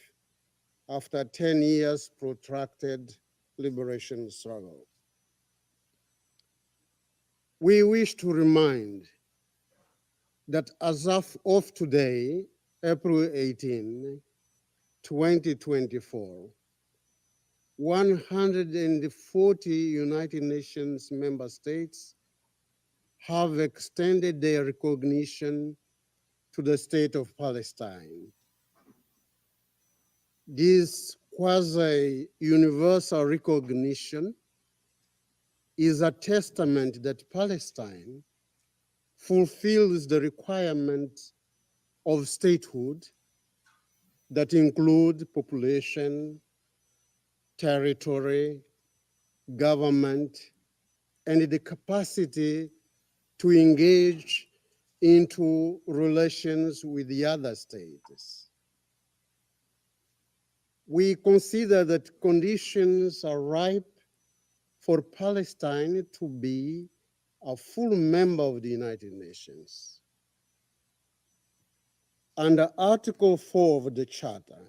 after 10 years protracted liberation struggle. We wish to remind that as of today, April 18, 2024, 140 United Nations member states have extended their recognition to the State of Palestine. This quasi-universal recognition is a testament that Palestine fulfills the requirements of statehood that include population, territory, government, and the capacity to engage into relations with the other states. We consider that conditions are ripe for Palestine to be a full member of the United Nations. Under Article 4 of the Charter,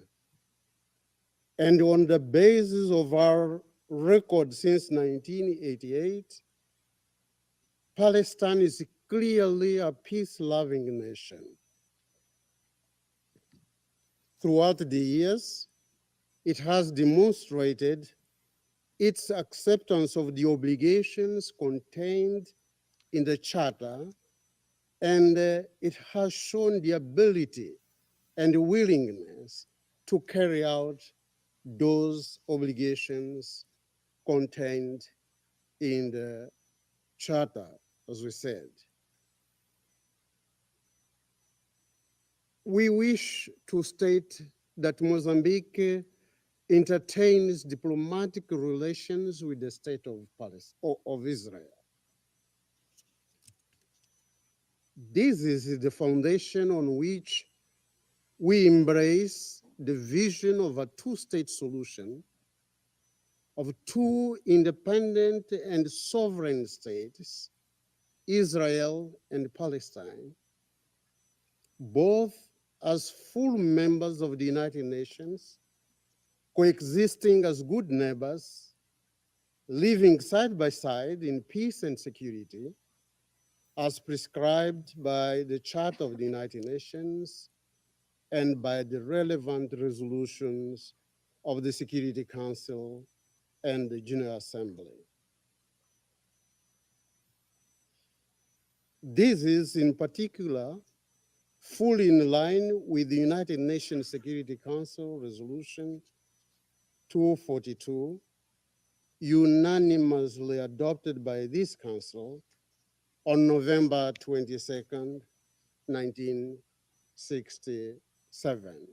and on the basis of our record since 1988, Palestine is clearly a peace-loving nation. Throughout the years, it has demonstrated its acceptance of the obligations contained in the Charter, and it has shown the ability and willingness to carry out those obligations contained in the Charter, as we said. We wish to state that Mozambique entertains diplomatic relations with the state of Palestine, of Israel. This is the foundation on which we embrace the vision of a two-state solution, of two independent and sovereign states, Israel and Palestine, both as full members of the United Nations, coexisting as good neighbors, living side by side in peace and security, as prescribed by the Charter of the United Nations and by the relevant resolutions of the Security Council and the General Assembly. This is in particular fully in line with the United Nations Security Council Resolution 242, unanimously adopted by this council on November 22nd, 1967.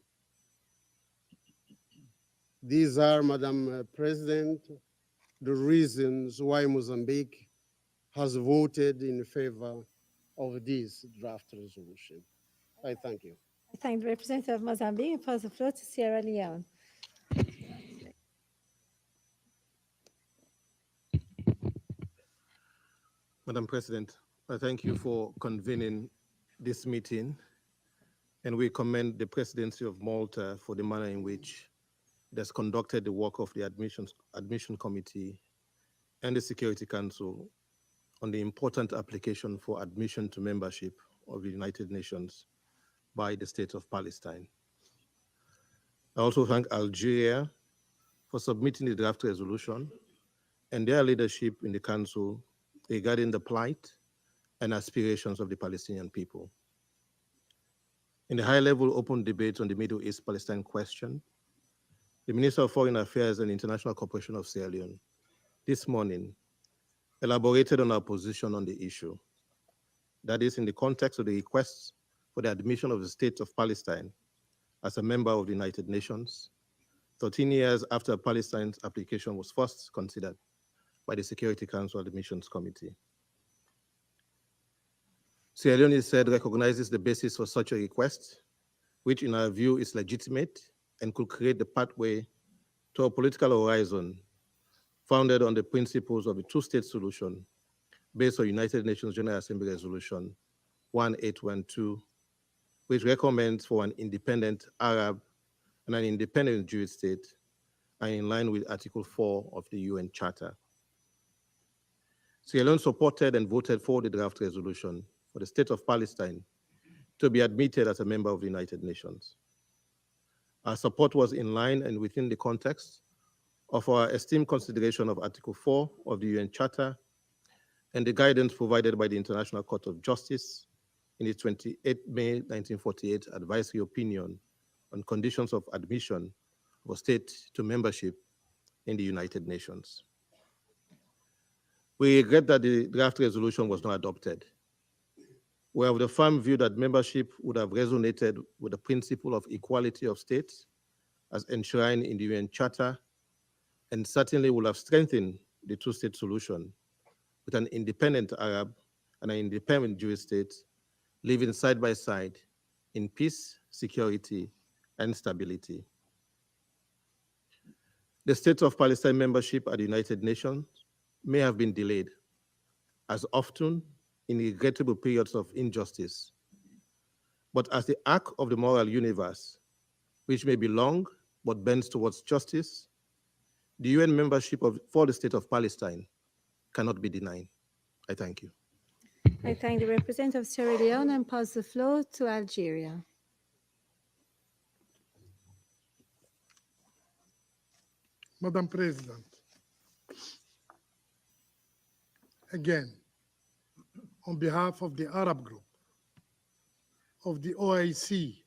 These are, Madam President, the reasons why Mozambique has voted in favor of this draft resolution. I thank you. I thank the representative of Mozambique and pass the floor to Sierra Leone. Madam President, I thank you for convening this meeting, and we commend the presidency of Malta for the manner in which it has conducted the work of the admission committee and the Security Council on the important application for admission to membership of the United Nations by the state of Palestine. I also thank Algeria for submitting the draft resolution and their leadership in the Council regarding the plight and aspirations of the Palestinian people. In the high-level open debate on the Middle East-Palestine question, the Minister of Foreign Affairs and International Cooperation of Sierra Leone this morning elaborated on our position on the issue. That is, in the context of the requests for the admission of the State of Palestine as a member of the United Nations, 13 years after Palestine's application was first considered by the Security Council Admissions Committee. Sierra Leone said recognizes the basis for such a request, which in our view is legitimate and could create the pathway to a political horizon founded on the principles of a two-state solution based on United Nations General Assembly Resolution 1812, which recommends for an independent Arab and an independent Jewish state, and in line with Article 4 of the UN Charter. Sierra Leone supported and voted for the draft resolution for the state of Palestine to be admitted as a member of the United Nations. Our support was in line and within the context of our esteemed consideration of Article 4 of the UN Charter and the guidance provided by the International Court of Justice in its 28 May 1948 advisory opinion on conditions of admission of a state to membership in the United Nations. We regret that the draft resolution was not adopted. We have the firm view that membership would have resonated with the principle of equality of states as enshrined in the UN Charter, and certainly would have strengthened the two-state solution with an independent Arab and an independent Jewish state living side by side in peace, security, and stability. The state of Palestine membership at the United Nations may have been delayed, as often in regrettable periods of injustice, but as the arc of the moral universe, which may be long but bends towards justice, the UN membership for the state of Palestine cannot be denied. I thank you. I thank the representative of Sierra Leone and pass the floor to Algeria. Madam President, again, on behalf of the Arab Group, of the OIC,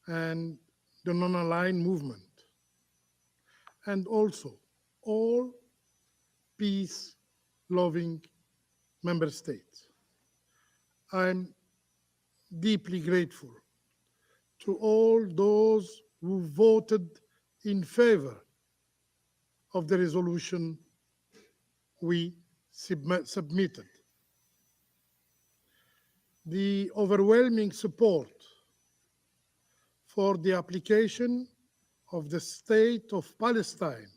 and the non-aligned movement, and also all peace-loving member states, I'm deeply grateful to all those who voted in favor of the resolution we submitted. The overwhelming support for the application of the State of Palestine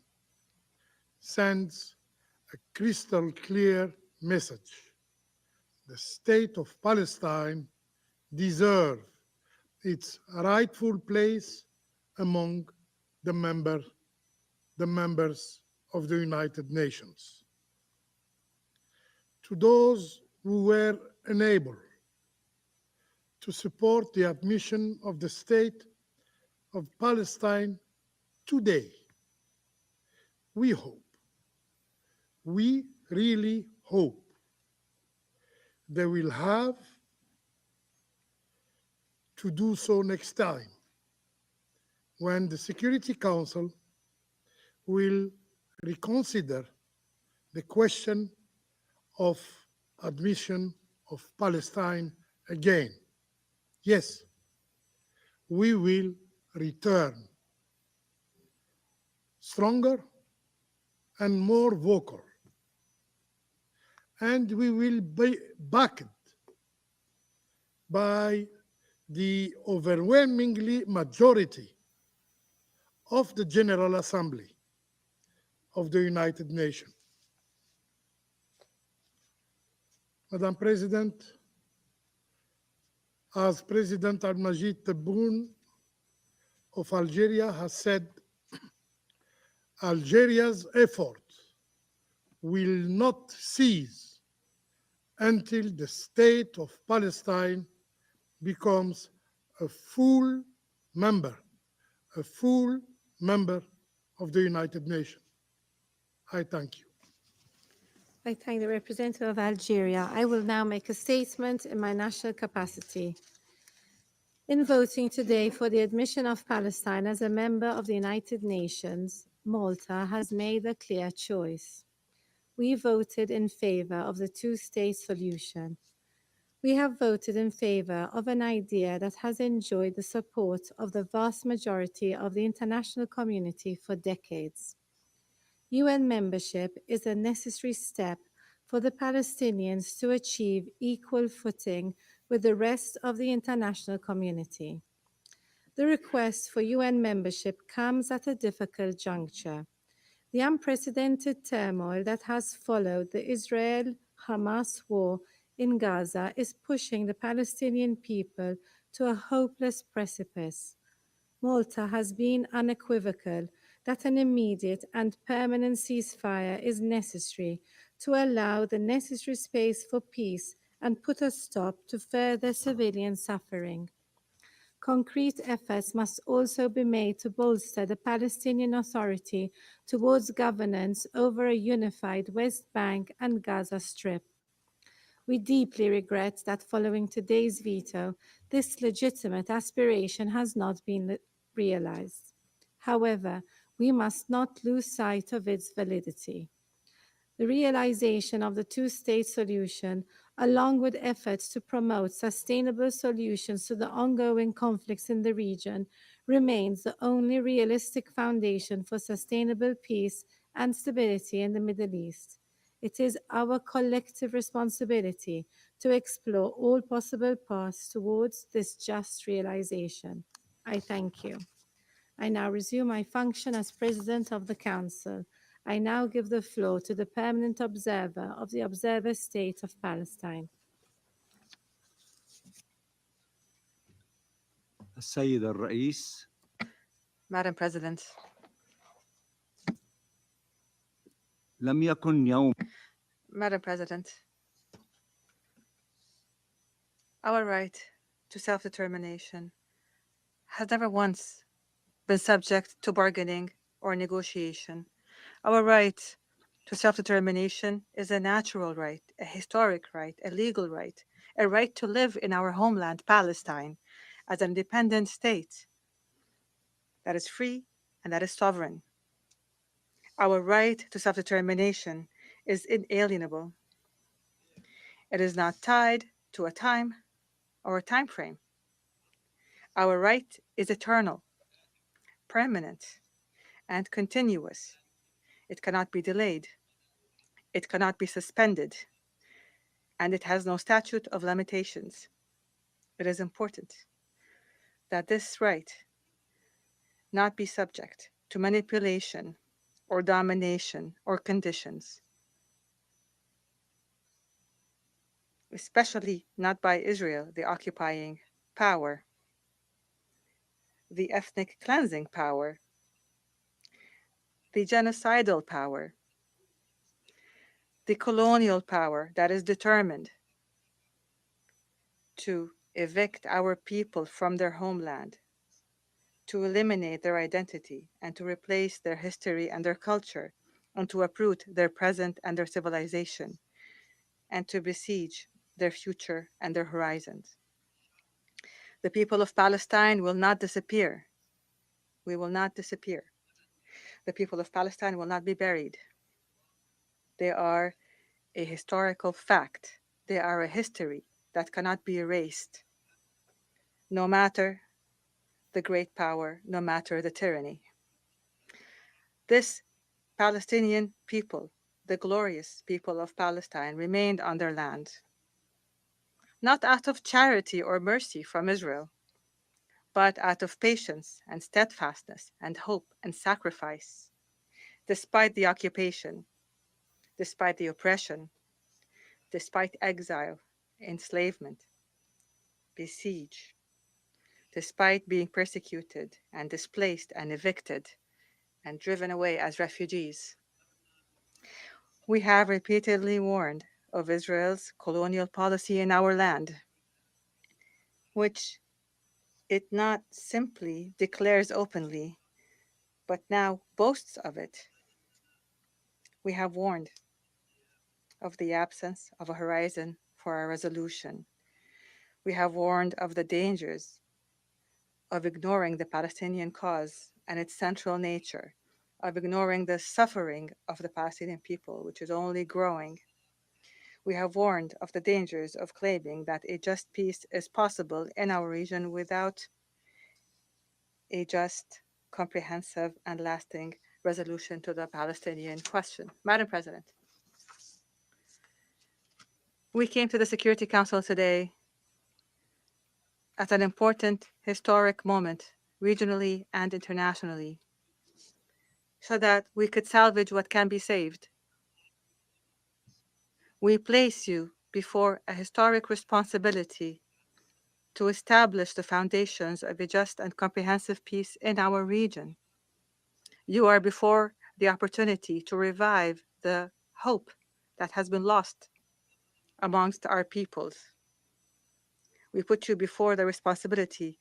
sends a crystal clear message. The State of Palestine deserves its rightful place among the members of the United Nations. To those who were unable to support the admission of the State of Palestine today, we really hope they will have to do so next time when the Security Council will reconsider the question of admission of Palestine again. Yes, we will return stronger and more vocal, and we will be backed by the overwhelmingly majority of the General Assembly of the United Nations. Madam President, as President Al-Majid Tebboune of Algeria has said, Algeria's effort will not cease until the State of Palestine becomes a full member of the United Nations. I thank you. I thank the representative of Algeria. I will now make a statement in my national capacity. In voting today for the admission of Palestine as a member of the United Nations, Malta has made a clear choice. We voted in favor of the two-state solution. We have voted in favor of an idea that has enjoyed the support of the vast majority of the international community for decades. UN membership is a necessary step for the Palestinians to achieve equal footing with the rest of the international community. The request for UN membership comes at a difficult juncture. The unprecedented turmoil that has followed the Israel-Hamas war in Gaza is pushing the Palestinian people to a hopeless precipice. Malta has been unequivocal that an immediate and permanent ceasefire is necessary to allow the necessary space for peace and put a stop to further civilian suffering. Concrete efforts must also be made to bolster the Palestinian Authority towards governance over a unified West Bank and Gaza Strip. We deeply regret that following today's veto, this legitimate aspiration has not been realized. However, we must not lose sight of its validity. The realization of the two-state solution, along with efforts to promote sustainable solutions to the ongoing conflicts in the region, remains the only realistic foundation for sustainable peace and stability in the Middle East. It is our collective responsibility to explore all possible paths towards this just realization. I thank you. I now resume my function as President of the Council. I now give the floor to the permanent observer of the Observer State of Palestine. السيد الرئيس. Madam President, لم يكن يوم Madam President, our right to self-determination has never once been subject to bargaining or negotiation. Our right to self-determination is a natural right, a historic right, a legal right, a right to live in our homeland, Palestine, as an independent state that is free and that is sovereign. Our right to self-determination is inalienable. It is not tied to a time or a time frame. Our right is eternal, permanent, and continuous. It cannot be delayed. It cannot be suspended. And it has no statute of limitations. It is important that this right not be subject to manipulation or domination or conditions, especially not by Israel, the occupying power, the ethnic cleansing power, the genocidal power, the colonial power that is determined to evict our people from their homeland, to eliminate their identity and to replace their history and their culture, and to uproot their present and their civilization, and to besiege their future and their horizons. The people of Palestine will not disappear. We will not disappear. The people of Palestine will not be buried. They are a historical fact. They are a history that cannot be erased, no matter the great power, no matter the tyranny. This Palestinian people, the glorious people of Palestine, remained on their land, not out of charity or mercy from Israel, but out of patience and steadfastness and hope and sacrifice, despite the occupation, despite the oppression, despite exile, enslavement, besiege, despite being persecuted and displaced and evicted and driven away as refugees. We have repeatedly warned of Israel's colonial policy in our land, which it not simply declares openly, but now boasts of it. We have warned of the absence of a horizon for a resolution. We have warned of the dangers of ignoring the Palestinian cause and its central nature, of ignoring the suffering of the Palestinian people, which is only growing. We have warned of the dangers of claiming that a just peace is possible in our region without a just, comprehensive, and lasting resolution to the Palestinian question. Madam President, we came to the Security Council today at an important historic moment, regionally and internationally, so that we could salvage what can be saved. We place you before a historic responsibility to establish the foundations of a just and comprehensive peace in our region. You are before the opportunity to revive the hope that has been lost amongst our peoples. We put you before the responsibility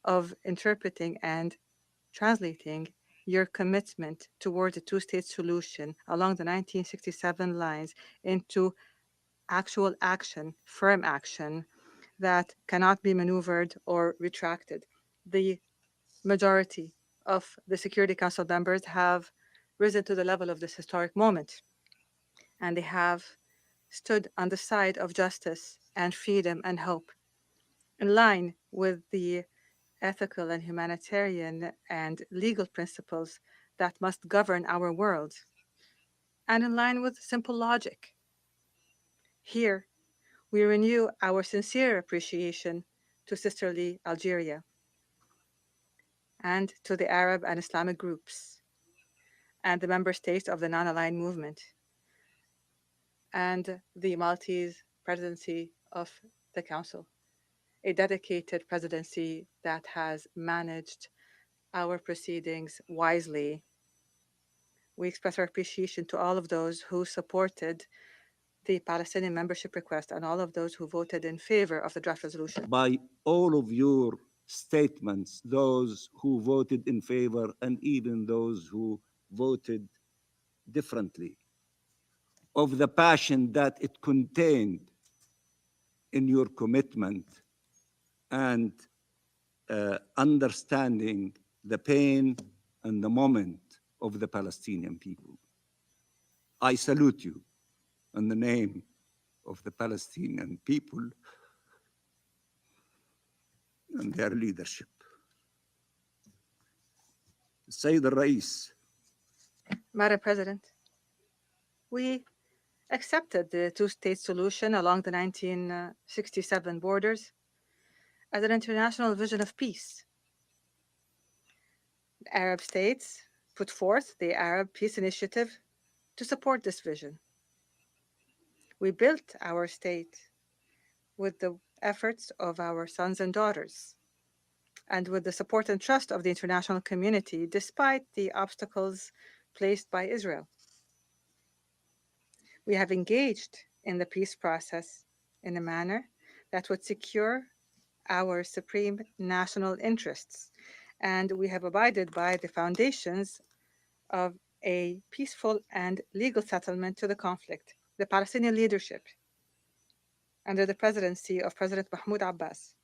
of interpreting and translating your commitment towards a two-state solution along the 1967 lines into actual action, firm action that cannot be maneuvered or retracted. The majority of the Security Council members have risen to the level of this historic moment, and they have stood on the side of justice and freedom and hope, in line with the ethical and humanitarian and legal principles that must govern our world, and in line with simple logic. Here, we renew our sincere appreciation to sisterly Algeria and to the Arab and Islamic groups and the member states of the non-aligned movement and the Maltese presidency of the Council, a dedicated presidency that has managed our proceedings wisely We express our appreciation to all of those who supported the Palestinian membership request and all of those who voted in favor of the draft resolution. By all of your statements, those who voted in favor and even those who voted differently, of the passion that it contained in your commitment and understanding the pain and the moment of the Palestinian people. I salute you in the name of the Palestinian people and their leadership. Sayyid al-Rais. Madam President, we accepted the two-state solution along the 1967 borders as an international vision of peace. The Arab states put forth the Arab Peace Initiative to support this vision. We built our state with the efforts of our sons and daughters and with the support and trust of the international community, despite the obstacles placed by Israel. We have engaged in the peace process in a manner that would secure our supreme national interests, and we have abided by the foundations of a peaceful and legal settlement to the conflict. The Palestinian leadership, under the presidency of President Mahmoud Abbas,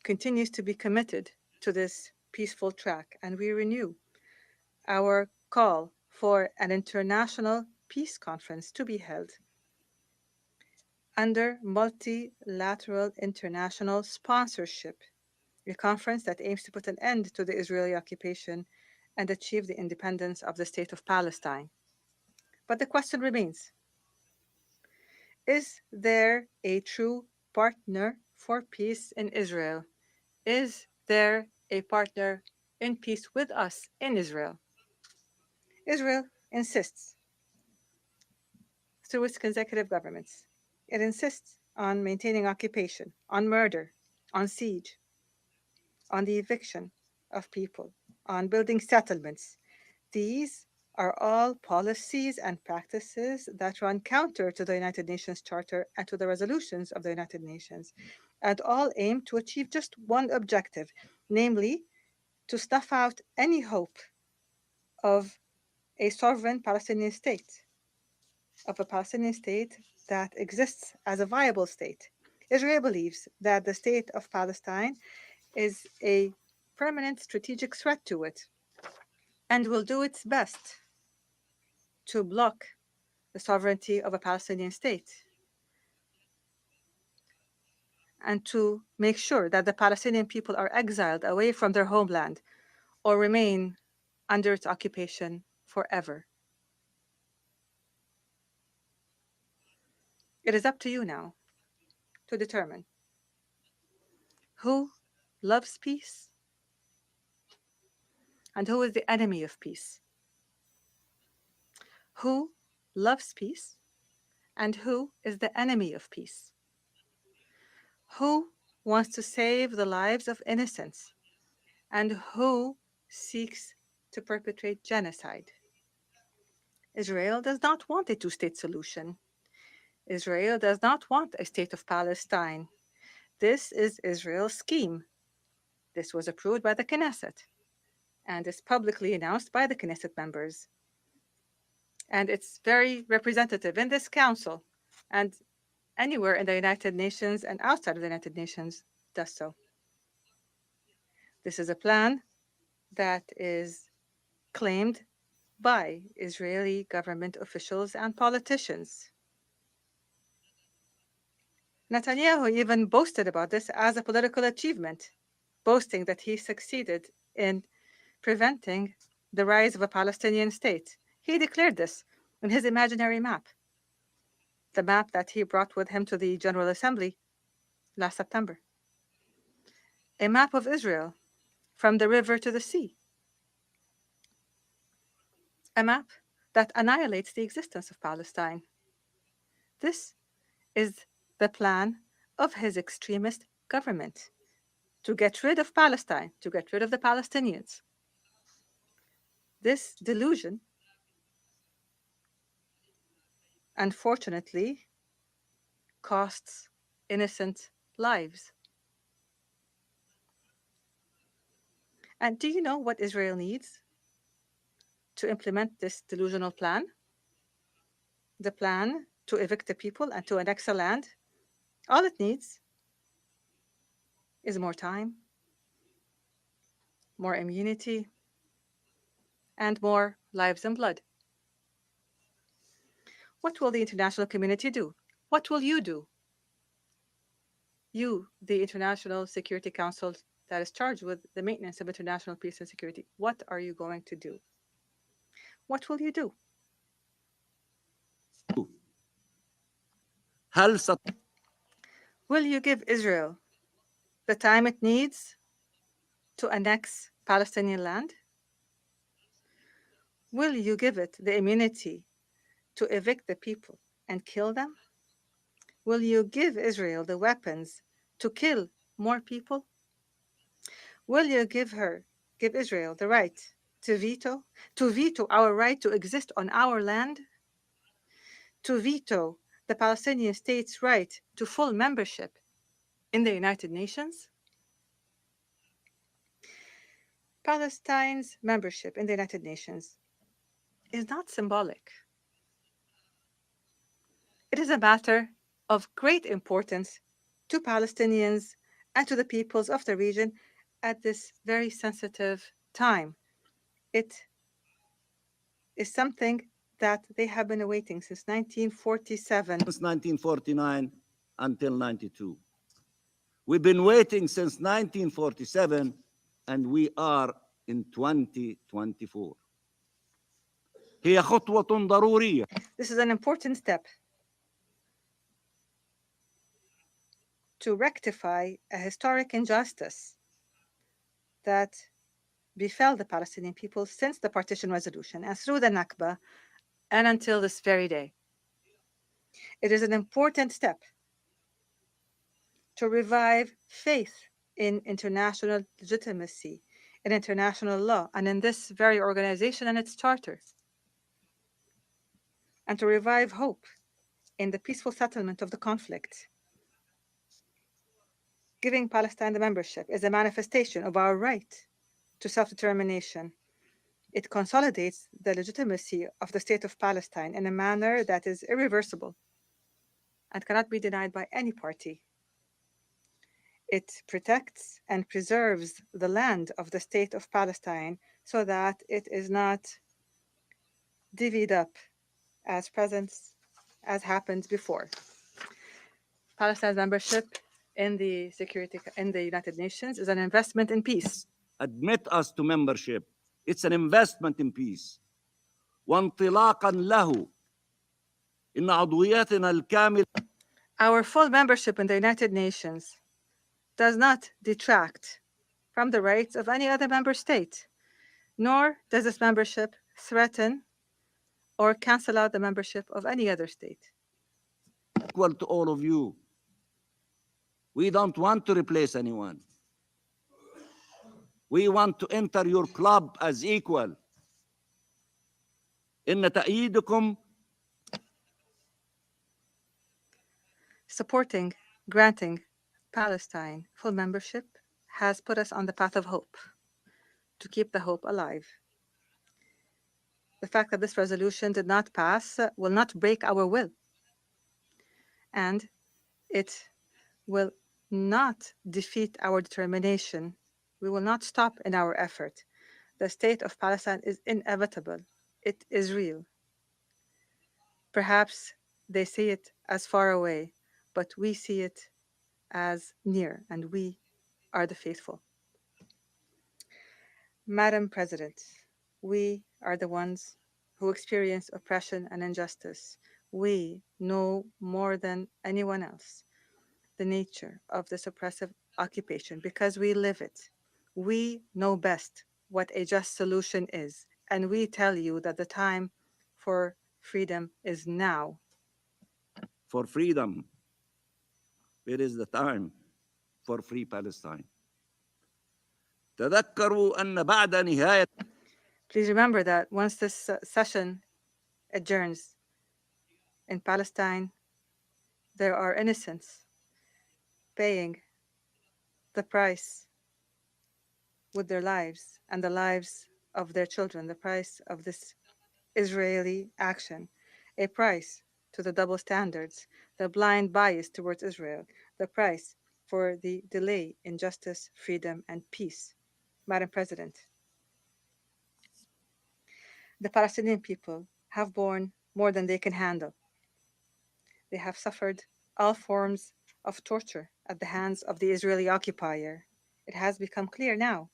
continues to be committed to this peaceful track, and we renew our call for an international peace conference to be held under multilateral international sponsorship, a conference that aims to put an end to the Israeli occupation and achieve the independence of the state of Palestine. But the question remains, is there a true partner for peace in Israel? Is there a partner in peace with us in Israel? Israel insists, through its consecutive governments, it insists on maintaining occupation, on murder, on siege, on the eviction of people, on building settlements. These are all policies and practices that run counter to the United Nations Charter and to the resolutions of the United Nations, and all aim to achieve just one objective, namely, to snuff out any hope of a sovereign Palestinian state, of a Palestinian state that exists as a viable state. Israel believes that the state of Palestine is a permanent strategic threat to it and will do its best to block the sovereignty of a Palestinian state and to make sure that the Palestinian people are exiled away from their homeland or remain under its occupation forever. It is up to you now to determine who loves peace and who is the enemy of peace. Who loves peace and who is the enemy of peace? Who wants to save the lives of innocents and who seeks to perpetrate genocide? Israel does not want a two-state solution. Israel does not want a state of Palestine. This is Israel's scheme. This was approved by the Knesset and is publicly announced by the Knesset members. And it's very representative in this council and anywhere in the United Nations and outside of the United Nations does so. This is a plan that is claimed by Israeli government officials and politicians. Netanyahu even boasted about this as a political achievement, boasting that he succeeded in preventing the rise of a Palestinian state. He declared this in his imaginary map, the map that he brought with him to the General Assembly last September. A map of Israel from the river to the sea. A map that annihilates the existence of Palestine. This is the plan of his extremist government to get rid of Palestine, to get rid of the Palestinians. This delusion, unfortunately, costs innocent lives. And do you know what Israel needs to implement this delusional plan? The plan to evict the people and to annex the land? All it needs is more time, more immunity, and more lives and blood. What will the international community do? What will you do? You, the International Security Council that is charged with the maintenance of international peace and security, what are you going to do? What will you do? Will you give Israel the time it needs to annex Palestinian land? Will you give it the immunity to evict the people and kill them? Will you give Israel the weapons to kill more people? Will you give Israel the right to veto our right to exist on our land, to veto the Palestinian state's right to full membership in the United Nations? Palestine's membership in the United Nations is not symbolic. It is a matter of great importance to Palestinians and to the peoples of the region at this very sensitive time. It is something that they have been awaiting since 1947. Since 1949 until 92. We've been waiting since 1947, and we are in 2024. هي خطوة ضرورية. This is an important step to rectify a historic injustice that befell the Palestinian people since the partition resolution and through the Nakba and until this very day. It is an important step to revive faith in international legitimacy, in international law, and in this very organization and its charter, and to revive hope in the peaceful settlement of the conflict. Giving Palestine the membership is a manifestation of our right to self-determination. It consolidates the legitimacy of the state of Palestine in a manner that is irreversible and cannot be denied by any party. It protects and preserves the land of the state of Palestine so that it is not divvied up as happened before. Palestine's membership in the United Nations is an investment in peace. Admit us to membership. It's an investment in peace. وانطلاقا له إن عضويتنا الكاملة. Our full membership in the United Nations does not detract from the rights of any other member state, nor does this membership threaten or cancel out the membership of any other state. Equal to all of you. We don't want to replace anyone. We want to enter your club as equal. إن تأييدكم. Granting Palestine full membership has put us on the path of hope, to keep the hope alive. The fact that this resolution did not pass will not break our will, and it will not defeat our determination. We will not stop in our effort. The state of Palestine is inevitable. It is real. Perhaps they see it as far away, but we see it as near, and we are the faithful. Madam President, we are the ones who experience oppression and injustice. We know more than anyone else the nature of this oppressive occupation because we live it. We know best what a just solution is, and we tell you that the time for freedom is now. For freedom, it is the time for free Palestine. تذكروا أن بعد نهاية. Please remember that once this session adjourns in Palestine, there are innocents paying the price with their lives and the lives of their children, the price of this Israeli action, a price to the double standards, the blind bias towards Israel, the price for the delay in justice, freedom, and peace. Madam President, the Palestinian people have borne more than they can handle. They have suffered all forms of torture at the hands of the Israeli occupier. It has become clear now,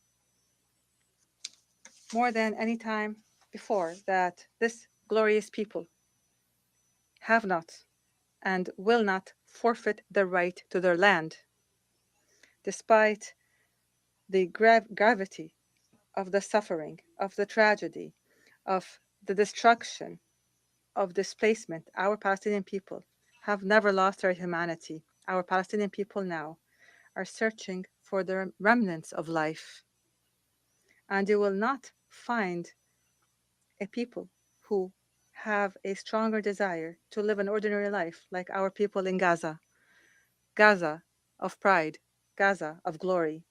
more than any time before, that this glorious people have not and will not forfeit the right to their land, despite the gravity of the suffering, of the tragedy, of the destruction, of displacement. Our Palestinian people have never lost their humanity. Our Palestinian people now are searching for the remnants of life. And you will not find a people who have a stronger desire to live an ordinary life like our people in Gaza. Gaza of pride, Gaza of glory.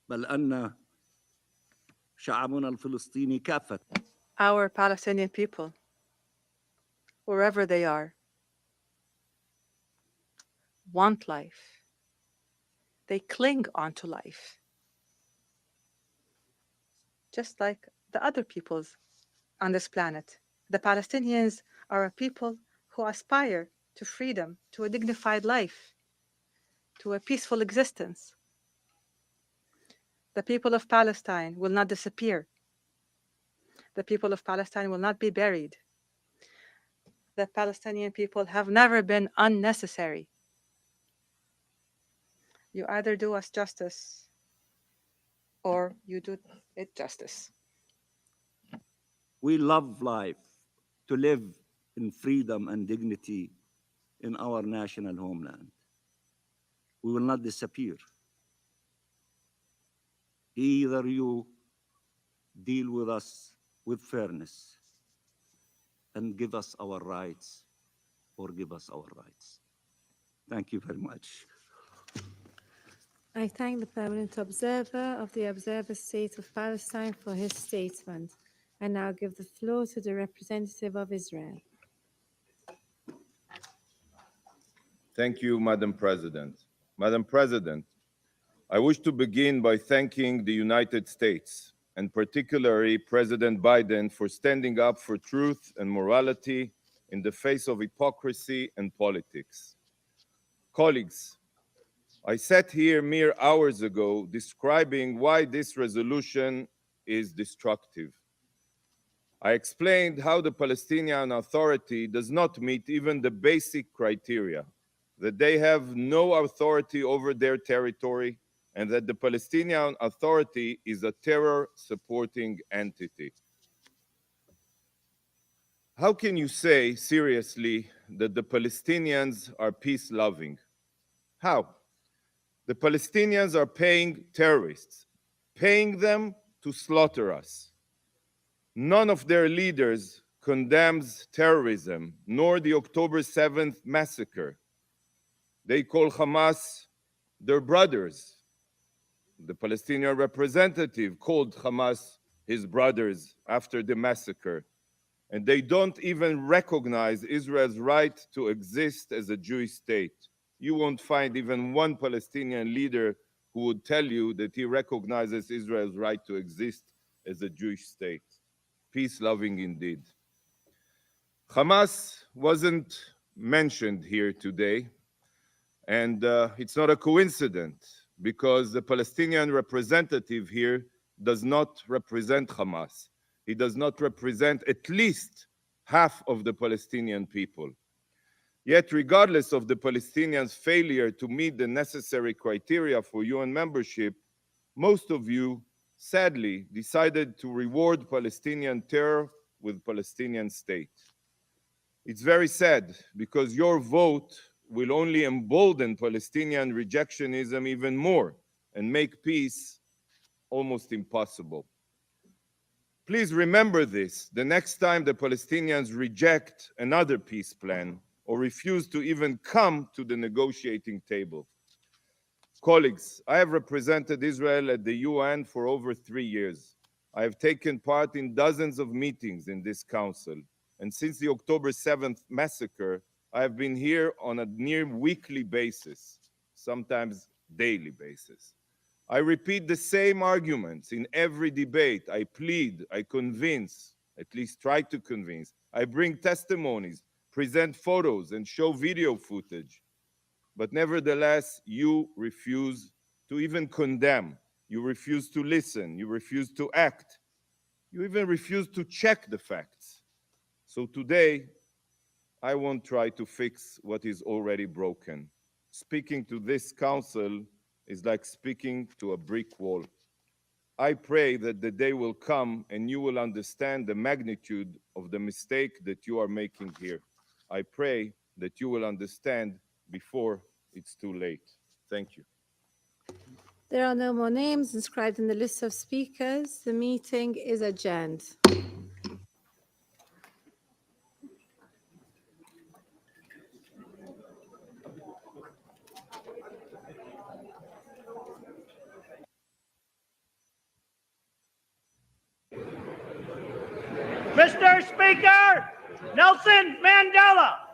بل أن شعبنا الفلسطيني كافة Our Palestinian people, wherever they are, want life. They cling onto life, just like the other peoples on this planet. The Palestinians are a people who aspire to freedom, to a dignified life, to a peaceful existence. The people of Palestine will not disappear. The people of Palestine will not be buried. The Palestinian people have never been unnecessary. You either do us justice or you do it justice. We love life, to live in freedom and dignity in our national homeland. We will not disappear. Either you deal with us with fairness and give us our rights, or give us our rights. Thank you very much. I thank the permanent observer of the Observer State of Palestine for his statement. I now give the floor to the representative of Israel. Thank you, Madam President. Madam President, I wish to begin by thanking the United States, and particularly President Biden, for standing up for truth and morality in the face of hypocrisy and politics. Colleagues, I sat here mere hours ago describing why this resolution is destructive. I explained how the Palestinian Authority does not meet even the basic criteria, that they have no authority over their territory, and that the Palestinian Authority is a terror-supporting entity. How can you say seriously that the Palestinians are peace-loving? How? The Palestinians are paying terrorists, paying them to slaughter us. None of their leaders condemns terrorism, nor the October 7th massacre. They call Hamas their brothers. The Palestinian representative called Hamas his brothers after the massacre. And they don't even recognize Israel's right to exist as a Jewish state. You won't find even one Palestinian leader who would tell you that he recognizes Israel's right to exist as a Jewish state. Peace-loving indeed. Hamas wasn't mentioned here today, and it's not a coincidence, because the Palestinian representative here does not represent Hamas. He does not represent at least half of the Palestinian people. Yet, regardless of the Palestinians' failure to meet the necessary criteria for UN membership, most of you, sadly, decided to reward Palestinian terror with Palestinian state. It's very sad because your vote will only embolden Palestinian rejectionism even more and make peace almost impossible. Please remember this the next time the Palestinians reject another peace plan or refuse to even come to the negotiating table. Colleagues, I have represented Israel at the UN for over 3 years. I have taken part in dozens of meetings in this council. And since the October 7th massacre, I have been here on a near weekly basis, sometimes daily basis. I repeat the same arguments in every debate. I plead, I convince, at least try to convince. I bring testimonies, present photos, and show video footage. But nevertheless, you refuse to even condemn. You refuse to listen. You refuse to act. You even refuse to check the facts. So today, I won't try to fix what is already broken. Speaking to this council is like speaking to a brick wall. I pray that the day will come and you will understand the magnitude of the mistake that you are making here. I pray that you will understand before it's too late. Thank you. There are no more names inscribed in the list of speakers. The meeting is adjourned. Mr. Speaker, Nelson Mandela.